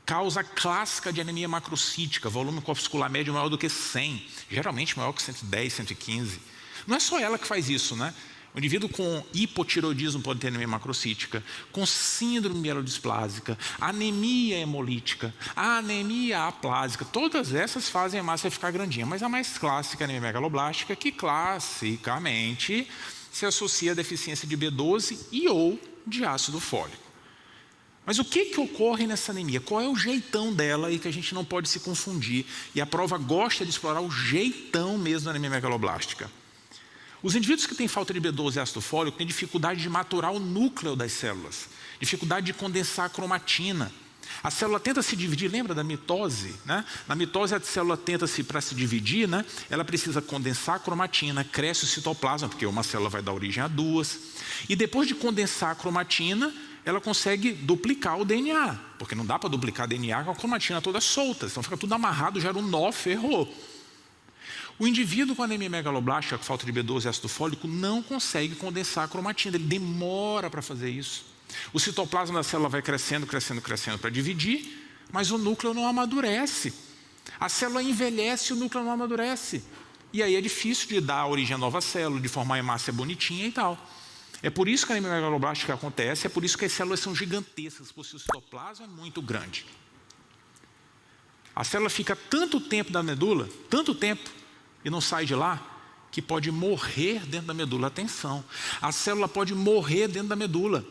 Causa clássica de anemia macrocítica, volume corpuscular médio maior do que 100, geralmente maior que 110, 115. Não é só ela que faz isso, né? O indivíduo com hipotireoidismo pode ter anemia macrocítica, com síndrome mielodisplásica, anemia hemolítica, anemia aplásica, todas essas fazem a hemácia ficar grandinha. Mas a mais clássica é a anemia megaloblástica, que classicamente se associa à deficiência de B12 e ou de ácido fólico. Mas o que ocorre nessa anemia? Qual é o jeitão dela e que a gente não pode se confundir? E a prova gosta de explorar o jeitão mesmo da anemia megaloblástica. Os indivíduos que têm falta de B12 e ácido fólico têm dificuldade de maturar o núcleo das células, dificuldade de condensar a cromatina. A célula tenta se dividir, lembra da mitose? Né? Na mitose a célula tenta-se para se dividir, né? Ela precisa condensar a cromatina, cresce o citoplasma, porque uma célula vai dar origem a duas. E depois de condensar a cromatina, ela consegue duplicar o DNA, porque não dá para duplicar DNA com a cromatina toda solta, então fica tudo amarrado, gera um nó, ferrou. O indivíduo com anemia megaloblástica, com falta de B12 e ácido fólico, não consegue condensar a cromatina, ele demora para fazer isso. O citoplasma da célula vai crescendo, crescendo, crescendo para dividir, mas o núcleo não amadurece. A célula envelhece e o núcleo não amadurece. E aí é difícil de dar origem a nova célula, de formar hemácia bonitinha e tal. É por isso que a anemia megaloblástica acontece, é por isso que as células são gigantescas, porque o citoplasma é muito grande. A célula fica tanto tempo na medula, tanto tempo, e não sai de lá, que pode morrer dentro da medula. Atenção, a célula pode morrer dentro da medula.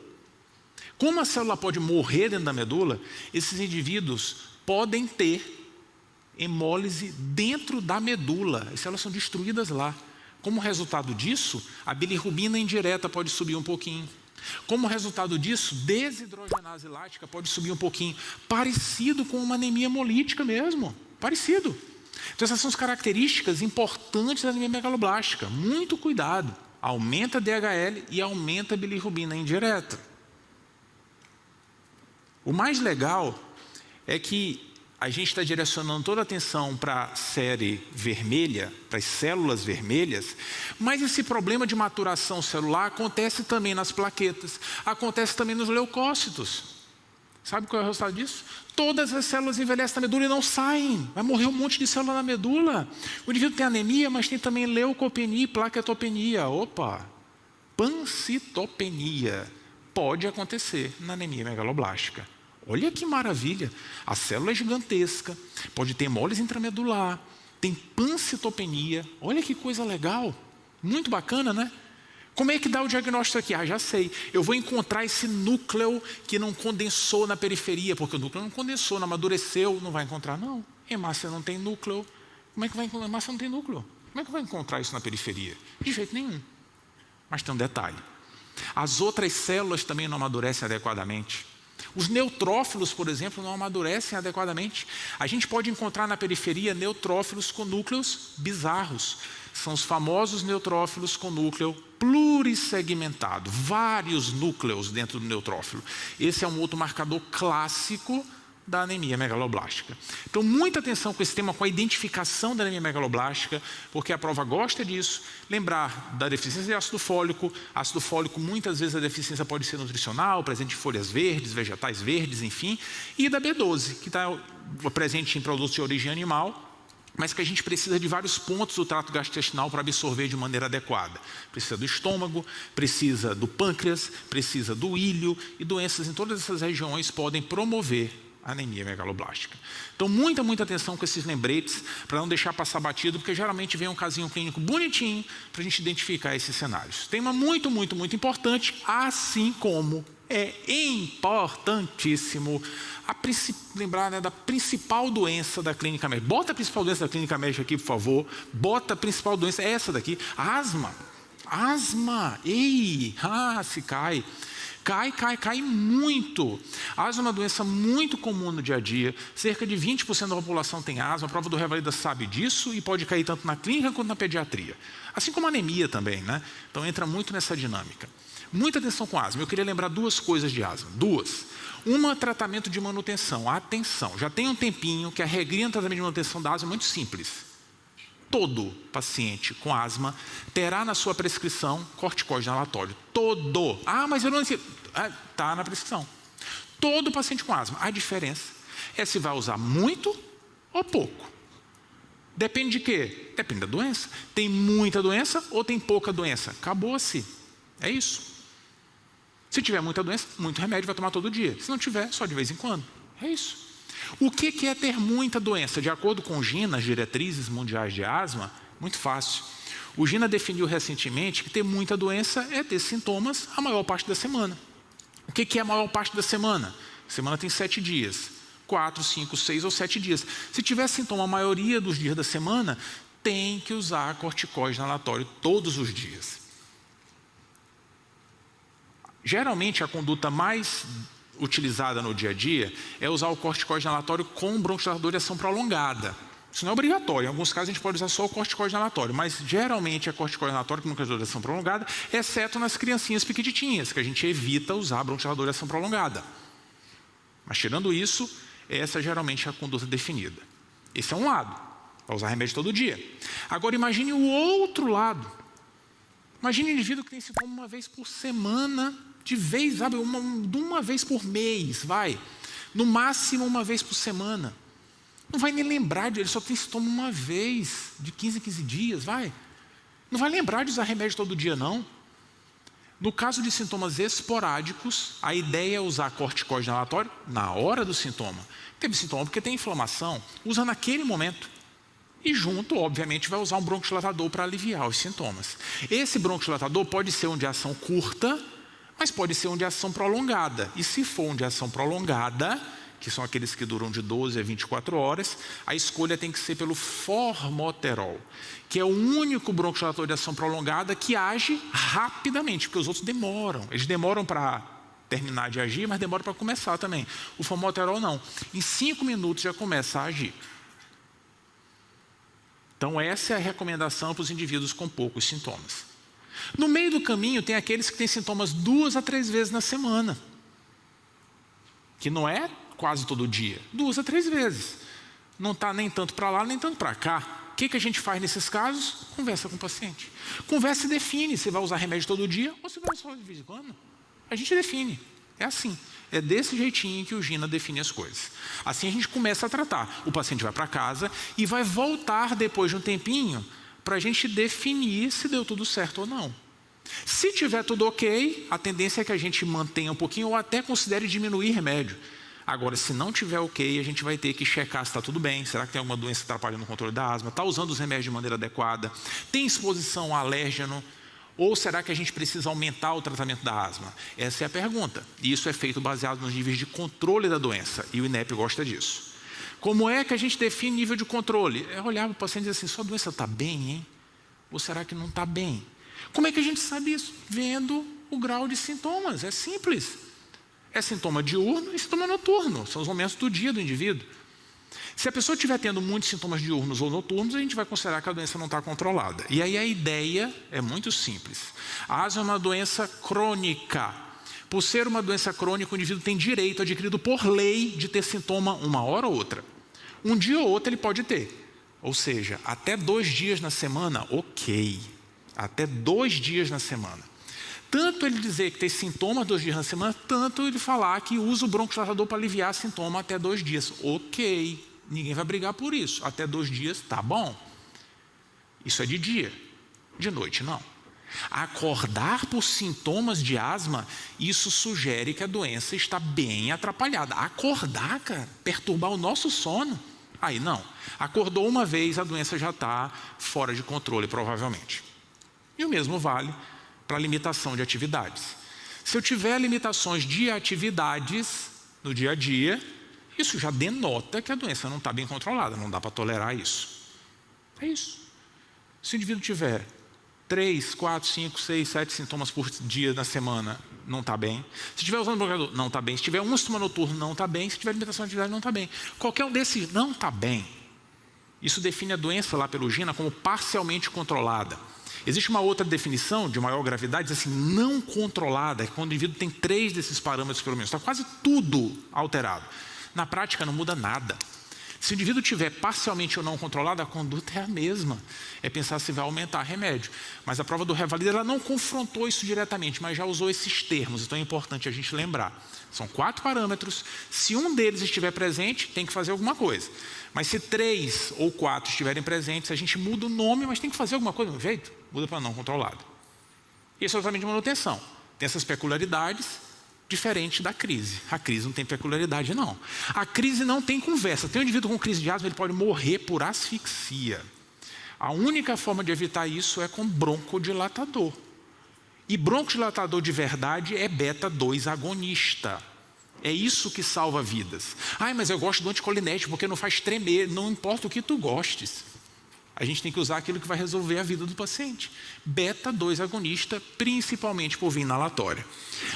Como a célula pode morrer dentro da medula, esses indivíduos podem ter hemólise dentro da medula. As células são destruídas lá. Como resultado disso, a bilirrubina indireta pode subir um pouquinho. Como resultado disso, desidrogenase lática pode subir um pouquinho. Parecido com uma anemia hemolítica mesmo. Parecido. Então essas são as características importantes da anemia megaloblástica. Muito cuidado. Aumenta a DHL e aumenta a bilirrubina indireta. O mais legal é que a gente está direcionando toda a atenção para a série vermelha, para as células vermelhas, mas esse problema de maturação celular acontece também nas plaquetas, acontece também nos leucócitos. Sabe qual é o resultado disso? Todas as células envelhecem na medula e não saem. Vai morrer um monte de célula na medula. O indivíduo tem anemia, mas tem também leucopenia e plaquetopenia. Opa! Pancitopenia pode acontecer na anemia megaloblástica. Olha que maravilha! A célula é gigantesca, pode ter hemólise intramedular, tem pancitopenia. Olha que coisa legal! Muito bacana, né? Como é que dá o diagnóstico aqui? Ah, já sei. Eu vou encontrar esse núcleo que não condensou na periferia, porque o núcleo não condensou, não amadureceu, não vai encontrar. Não, hemácia não tem núcleo. Como é que vai encontrar? Hemácia não tem núcleo. Como é que vai encontrar isso na periferia? De jeito nenhum. Mas tem um detalhe. As outras células também não amadurecem adequadamente. Os neutrófilos, por exemplo, não amadurecem adequadamente. A gente pode encontrar na periferia neutrófilos com núcleos bizarros. São os famosos neutrófilos com núcleo plurissegmentado. Vários núcleos dentro do neutrófilo. Esse é um outro marcador clássico da anemia megaloblástica. Então, muita atenção com esse tema, com a identificação da anemia megaloblástica, porque a prova gosta disso. Lembrar da deficiência de ácido fólico. Ácido fólico, muitas vezes a deficiência pode ser nutricional, presente em folhas verdes, vegetais verdes, enfim. E da B12, que está presente em produtos de origem animal mas que a gente precisa de vários pontos do trato gastrointestinal para absorver de maneira adequada. Precisa do estômago, precisa do pâncreas, precisa do íleo, e doenças em todas essas regiões podem promover a anemia megaloblástica. Então, muita atenção com esses lembretes, para não deixar passar batido, porque geralmente vem um casinho clínico bonitinho para a gente identificar esses cenários. Tema muito importante, assim como é importantíssimo lembrar, né, da principal doença da clínica médica. Bota a principal doença da clínica médica aqui, por favor. Bota a principal doença, essa daqui, asma. Asma, se cai. Cai muito. Asma é uma doença muito comum no dia a dia. Cerca de 20% da população tem asma. A prova do Revalida sabe disso e pode cair tanto na clínica quanto na pediatria. Assim como a anemia também, né? Então entra muito nessa dinâmica. Muita atenção com asma. Eu queria lembrar duas coisas de asma. Uma, tratamento de manutenção. Atenção, já tem um tempinho que a regrinha do tratamento de manutenção da asma é muito simples. Todo paciente com asma terá na sua prescrição corticoide inalatório. Todo. Mas eu não sei. Está na prescrição. Todo paciente com asma. A diferença é se vai usar muito ou pouco. Depende de quê? Depende da doença. Tem muita doença ou tem pouca doença? Acabou-se. É isso. Se tiver muita doença, muito remédio, vai tomar todo dia. Se não tiver, só de vez em quando. É isso. O que é ter muita doença? De acordo com o GINA, as diretrizes mundiais de asma, muito fácil. O GINA definiu recentemente que ter muita doença é ter sintomas a maior parte da semana. O que é a maior parte da semana? A semana tem 7 dias. 4, 5, 6 ou 7 dias. Se tiver sintoma a maioria dos dias da semana, tem que usar corticoide inalatório todos os dias. Geralmente, a conduta mais utilizada no dia a dia é usar o corticoide inalatório com broncodilatador de ação prolongada. Isso não é obrigatório. Em alguns casos, a gente pode usar só o corticoide inalatório, mas geralmente é corticoide inalatório com broncodilatador de ação prolongada, exceto nas criancinhas pequititinhas, que a gente evita usar broncodilatador de ação prolongada. Mas, tirando isso, essa geralmente é a conduta definida. Esse é um lado, para usar remédio todo dia. Agora, imagine o outro lado. Imagine um indivíduo que tem sintoma uma vez por semana, de uma vez por mês, no máximo uma vez por semana. Não vai nem lembrar ele só tem sintoma uma vez, de 15 em 15 dias, Não vai lembrar de usar remédio todo dia, não. No caso de sintomas esporádicos, a ideia é usar corticoide inalatório na hora do sintoma. Teve sintoma porque tem inflamação, usa naquele momento. E junto, obviamente, vai usar um broncodilatador para aliviar os sintomas. Esse broncodilatador pode ser um de ação curta, mas pode ser um de ação prolongada. E se for um de ação prolongada, que são aqueles que duram de 12 a 24 horas, a escolha tem que ser pelo formoterol, que é o único broncodilatador de ação prolongada que age rapidamente, porque os outros demoram. Eles demoram para terminar de agir, mas demoram para começar também. O formoterol não. Em 5 minutos já começa a agir. Então, essa é a recomendação para os indivíduos com poucos sintomas. No meio do caminho, tem aqueles que têm sintomas 2 a 3 vezes na semana. Que não é quase todo dia. 2 a 3 vezes. Não está nem tanto para lá, nem tanto para cá. O que a gente faz nesses casos? Conversa com o paciente. Conversa e define se vai usar remédio todo dia ou se vai só de vez em quando. A gente define. É assim. É desse jeitinho que o GINA define as coisas. Assim a gente começa a tratar. O paciente vai para casa e vai voltar depois de um tempinho para a gente definir se deu tudo certo ou não. Se tiver tudo ok, a tendência é que a gente mantenha um pouquinho ou até considere diminuir remédio. Agora, se não tiver ok, a gente vai ter que checar se está tudo bem. Será que tem alguma doença atrapalhando o controle da asma? Está usando os remédios de maneira adequada? Tem exposição a alérgeno? Ou será que a gente precisa aumentar o tratamento da asma? Essa é a pergunta. E isso é feito baseado nos níveis de controle da doença. E o INEP gosta disso. Como é que a gente define nível de controle? É olhar para o paciente e dizer assim, sua doença está bem, hein? Ou será que não está bem? Como é que a gente sabe isso? Vendo o grau de sintomas. É simples. É sintoma diurno e sintoma noturno. São os momentos do dia do indivíduo. Se a pessoa estiver tendo muitos sintomas diurnos ou noturnos, a gente vai considerar que a doença não está controlada. E aí a ideia é muito simples. A asma é uma doença crônica. Por ser uma doença crônica, o indivíduo tem direito adquirido por lei de ter sintoma uma hora ou outra. Um dia ou outro ele pode ter. Ou seja, até 2 dias na semana, ok. Até 2 dias na semana. Tanto ele dizer que tem sintomas 2 dias na semana, tanto ele falar que usa o broncodilatador para aliviar sintoma até 2 dias. Ok. ninguém vai brigar por isso. Até 2 dias, tá bom. Isso é de dia, de noite não. Acordar por sintomas de asma, isso sugere que a doença está bem atrapalhada. Acordar, cara, perturbar o nosso sono, aí não. Acordou uma vez, a doença já está fora de controle, provavelmente. E o mesmo vale para a limitação de atividades. Se eu tiver limitações de atividades no dia a dia, isso já denota que a doença não está bem controlada, não dá para tolerar isso. É isso. Se o indivíduo tiver 3, 4, 5, 6, 7 sintomas por dia na semana, não está bem. Se estiver usando bloqueador, não está bem. Se tiver um sintoma noturno, não está bem. Se tiver limitação de atividade, não está bem. Qualquer um desses não está bem. Isso define a doença lá pelo GINA como parcialmente controlada. Existe uma outra definição de maior gravidade, diz assim, não controlada, é quando o indivíduo tem 3 desses parâmetros pelo menos. Está quase tudo alterado. Na prática não muda nada. Se o indivíduo tiver parcialmente ou não controlado, a conduta é a mesma. É pensar se vai aumentar remédio. Mas a prova do Revalida, ela não confrontou isso diretamente, mas já usou esses termos. Então é importante a gente lembrar. São 4 parâmetros. Se um deles estiver presente, tem que fazer alguma coisa. Mas se 3 ou 4 estiverem presentes, a gente muda o nome, mas tem que fazer alguma coisa de um jeito. Muda para não controlado. Esse é o tratamento de manutenção. Tem essas peculiaridades, diferente da crise. A crise não tem peculiaridade, não. A crise não tem conversa. Tem um indivíduo com crise de asma, ele pode morrer por asfixia. A única forma de evitar isso é com broncodilatador. E broncodilatador de verdade é beta-2 agonista. É isso que salva vidas. Mas eu gosto do anticolinérgico porque não faz tremer. Não importa o que tu gostes. A gente tem que usar aquilo que vai resolver a vida do paciente. Beta-2 agonista, principalmente por via inalatória.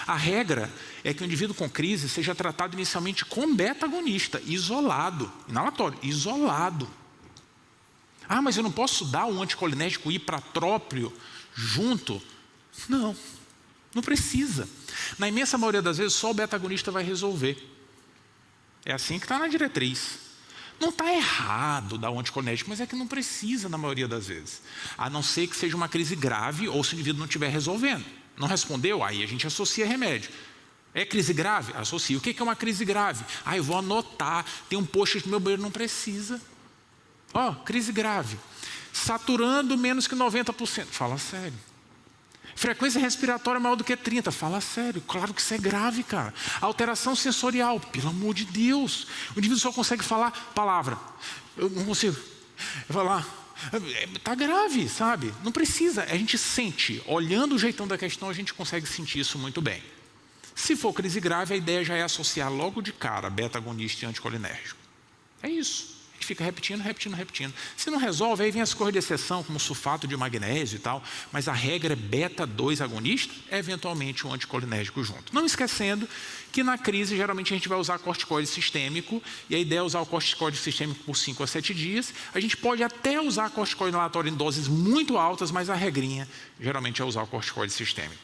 A regra é que o indivíduo com crise seja tratado inicialmente com beta-agonista, isolado, inalatório, isolado. Mas eu não posso dar um anticolinérgico ipratrópio junto? Não precisa. Na imensa maioria das vezes, só o beta-agonista vai resolver. É assim que está na diretriz. Não está errado dar um anticolinérgico, mas é que não precisa na maioria das vezes. A não ser que seja uma crise grave ou se o indivíduo não estiver resolvendo. Não respondeu? Aí a gente associa remédio. É crise grave? Associa. O que é uma crise grave? Eu vou anotar. Tem um post no meu banheiro, não precisa. Crise grave. Saturando menos que 90%. Fala sério. Frequência respiratória maior do que 30. Fala sério. Claro que isso é grave, cara. Alteração sensorial. Pelo amor de Deus. O indivíduo só consegue falar palavra. Eu não consigo. Eu vou lá. Está grave, sabe? Não precisa. A gente sente. Olhando o jeitão da questão, a gente consegue sentir isso muito bem. Se for crise grave, a ideia já é associar logo de cara beta-agonista e anticolinérgico. É isso. A gente fica repetindo. Se não resolve, aí vem as coisas de exceção, como sulfato de magnésio e tal, mas a regra é beta-2 agonista, eventualmente um anticolinérgico junto. Não esquecendo que na crise, geralmente a gente vai usar corticoide sistêmico, e a ideia é usar o corticoide sistêmico por 5 a 7 dias. A gente pode até usar corticoide inalatório em doses muito altas, mas a regrinha geralmente é usar o corticoide sistêmico.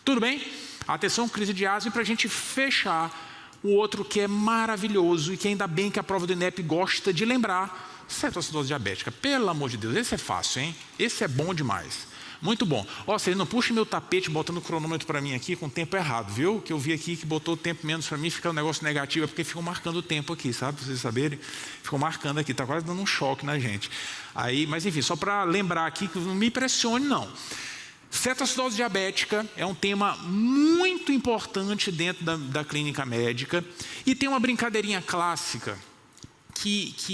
Tudo bem? Atenção, crise de asma, para a gente fechar. O outro que é maravilhoso e que ainda bem que a prova do INEP gosta de lembrar, cetoacidose diabética. Pelo amor de Deus, esse é fácil, hein? Esse é bom demais. Muito bom. Você não puxa meu tapete botando o cronômetro para mim aqui com o tempo errado, viu? Que eu vi aqui que botou o tempo menos para mim, fica um negócio negativo, é porque ficou marcando o tempo aqui, sabe? Para vocês saberem, ficou marcando aqui, está quase dando um choque na gente. Mas enfim, só para lembrar aqui, que não me impressione não. Cetoacidose diabética é um tema muito importante dentro da clínica médica e tem uma brincadeirinha clássica que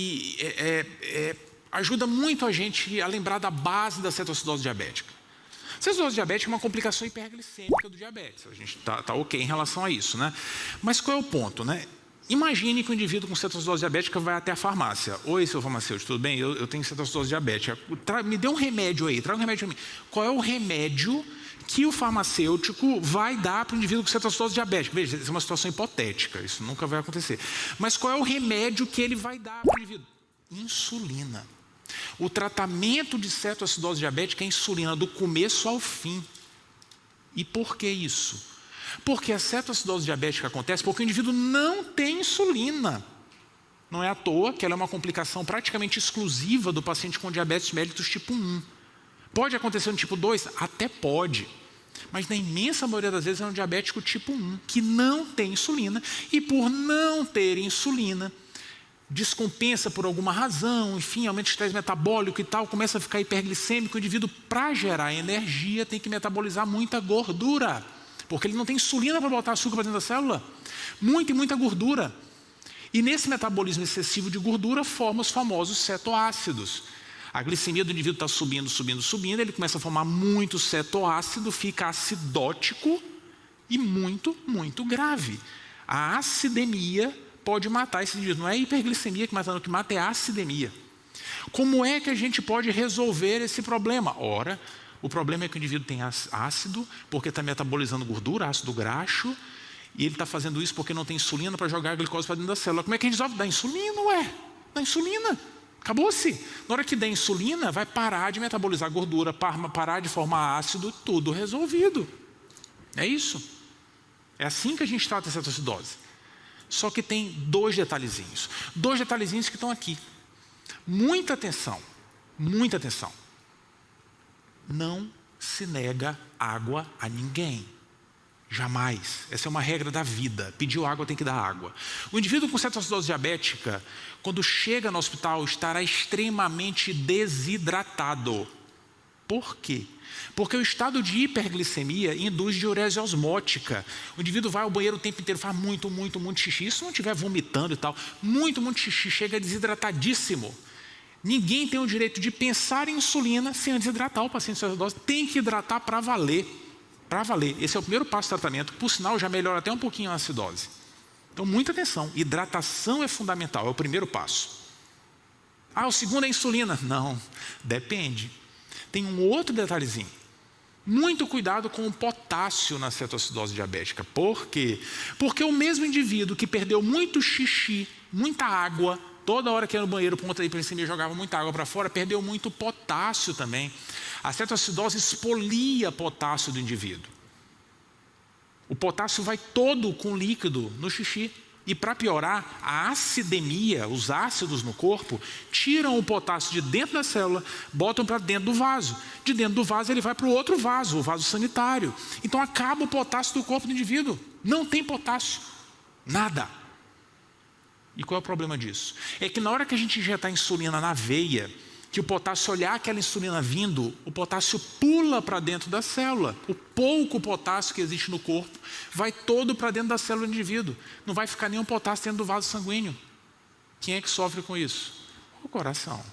ajuda muito a gente a lembrar da base da cetoacidose diabética. Cetoacidose diabética é uma complicação hiperglicêmica do diabetes. A gente está ok em relação a isso, né? Mas qual é o ponto, né? Imagine que o indivíduo com cetoacidose diabética vai até a farmácia. Oi, seu farmacêutico, tudo bem? Eu tenho cetoacidose diabética. Me dê um remédio aí, traga um remédio para mim. Qual é o remédio que o farmacêutico vai dar para o indivíduo com cetoacidose diabética? Veja, isso é uma situação hipotética, isso nunca vai acontecer. Mas qual é o remédio que ele vai dar para o indivíduo? Insulina. O tratamento de cetoacidose diabética é insulina do começo ao fim. E por que isso? Porque a cetoacidose diabética acontece porque o indivíduo não tem insulina. Não é à toa que ela é uma complicação praticamente exclusiva do paciente com diabetes mellitus tipo 1. Pode acontecer no tipo 2? Até pode. Mas na imensa maioria das vezes é um diabético tipo 1, que não tem insulina. E por não ter insulina, descompensa por alguma razão, enfim, aumenta o estresse metabólico e tal, começa a ficar hiperglicêmico, o indivíduo, para gerar energia, tem que metabolizar muita gordura, porque ele não tem insulina para botar açúcar para dentro da célula. Muita e muita gordura. E nesse metabolismo excessivo de gordura, forma os famosos cetoácidos. A glicemia do indivíduo está subindo, subindo, subindo, ele começa a formar muito cetoácido, fica acidótico e muito, muito grave. A acidemia pode matar esse indivíduo. Não é a hiperglicemia que mata, não, o que mata é a acidemia. Como é que a gente pode resolver esse problema? Ora, o problema é que o indivíduo tem ácido, porque está metabolizando gordura, ácido graxo, e ele está fazendo isso porque não tem insulina para jogar a glicose para dentro da célula. Como é que a gente resolve? Dá insulina, ué. Dá insulina. Acabou-se. Na hora que der insulina, vai parar de metabolizar gordura, parar de formar ácido, tudo resolvido. É isso. É assim que a gente trata a cetoacidose. Só que tem dois detalhezinhos. Dois detalhezinhos que estão aqui. Muita atenção. Muita atenção. Não se nega água a ninguém. Jamais. Essa é uma regra da vida. Pediu água, tem que dar água. O indivíduo com cetoacidose diabética, quando chega no hospital, estará extremamente desidratado. Por quê? Porque o estado de hiperglicemia induz diurese osmótica. O indivíduo vai ao banheiro o tempo inteiro, faz muito, muito, muito xixi. Se não estiver vomitando e tal, muito, muito xixi, chega desidratadíssimo. Ninguém tem o direito de pensar em insulina sem antes hidratar o paciente com cetoacidose. Tem que hidratar para valer. Para valer. Esse é o primeiro passo do tratamento. Por sinal, já melhora até um pouquinho a acidose. Então, muita atenção. Hidratação é fundamental, é o primeiro passo. O segundo é a insulina. Não, depende. Tem um outro detalhezinho. Muito cuidado com o potássio na cetoacidose diabética. Por quê? Porque o mesmo indivíduo que perdeu muito xixi, muita água, toda hora que ia no banheiro, por conta da hiperglicemia, jogava muita água para fora, perdeu muito potássio também. A cetoacidose expolia potássio do indivíduo. O potássio vai todo com líquido no xixi. E para piorar, a acidemia, os ácidos no corpo, tiram o potássio de dentro da célula, botam para dentro do vaso. De dentro do vaso ele vai para o outro vaso, o vaso sanitário. Então acaba o potássio do corpo do indivíduo. Não tem potássio. Nada. E qual é o problema disso? É que na hora que a gente injetar insulina na veia, que o potássio olhar aquela insulina vindo, o potássio pula para dentro da célula. O pouco potássio que existe no corpo vai todo para dentro da célula do indivíduo. Não vai ficar nenhum potássio dentro do vaso sanguíneo. Quem é que sofre com isso? O coração.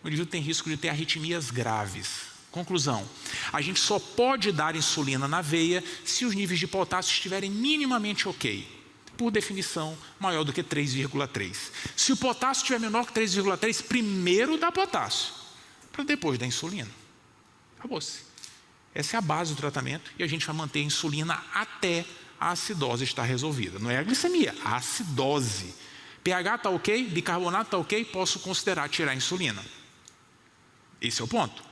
O indivíduo tem risco de ter arritmias graves. Conclusão, a gente só pode dar insulina na veia se os níveis de potássio estiverem minimamente ok. Por definição, maior do que 3,3. Se o potássio estiver menor que 3,3, primeiro dá potássio, para depois dar insulina. Acabou-se. Essa é a base do tratamento e a gente vai manter a insulina até a acidose estar resolvida. Não é a glicemia, a acidose. pH está ok, bicarbonato está ok, posso considerar tirar a insulina. Esse é o ponto.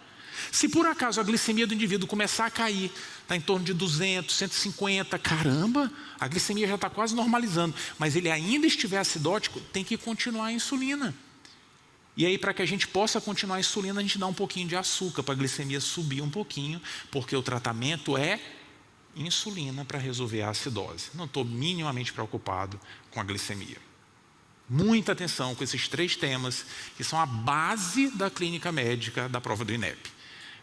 Se por acaso a glicemia do indivíduo começar a cair, está em torno de 200, 150, caramba, a glicemia já está quase normalizando, mas ele ainda estiver acidótico, tem que continuar a insulina. E aí, para que a gente possa continuar a insulina, a gente dá um pouquinho de açúcar, para a glicemia subir um pouquinho, porque o tratamento é insulina para resolver a acidose. Não estou minimamente preocupado com a glicemia. Muita atenção com esses 3 temas, que são a base da clínica médica da prova do INEP.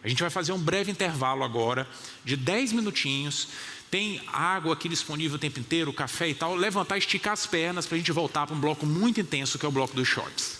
A gente vai fazer um breve intervalo agora, de 10 minutinhos. Tem água aqui disponível o tempo inteiro, café e tal. Levantar e esticar as pernas para a gente voltar para um bloco muito intenso, que é o bloco dos shorts.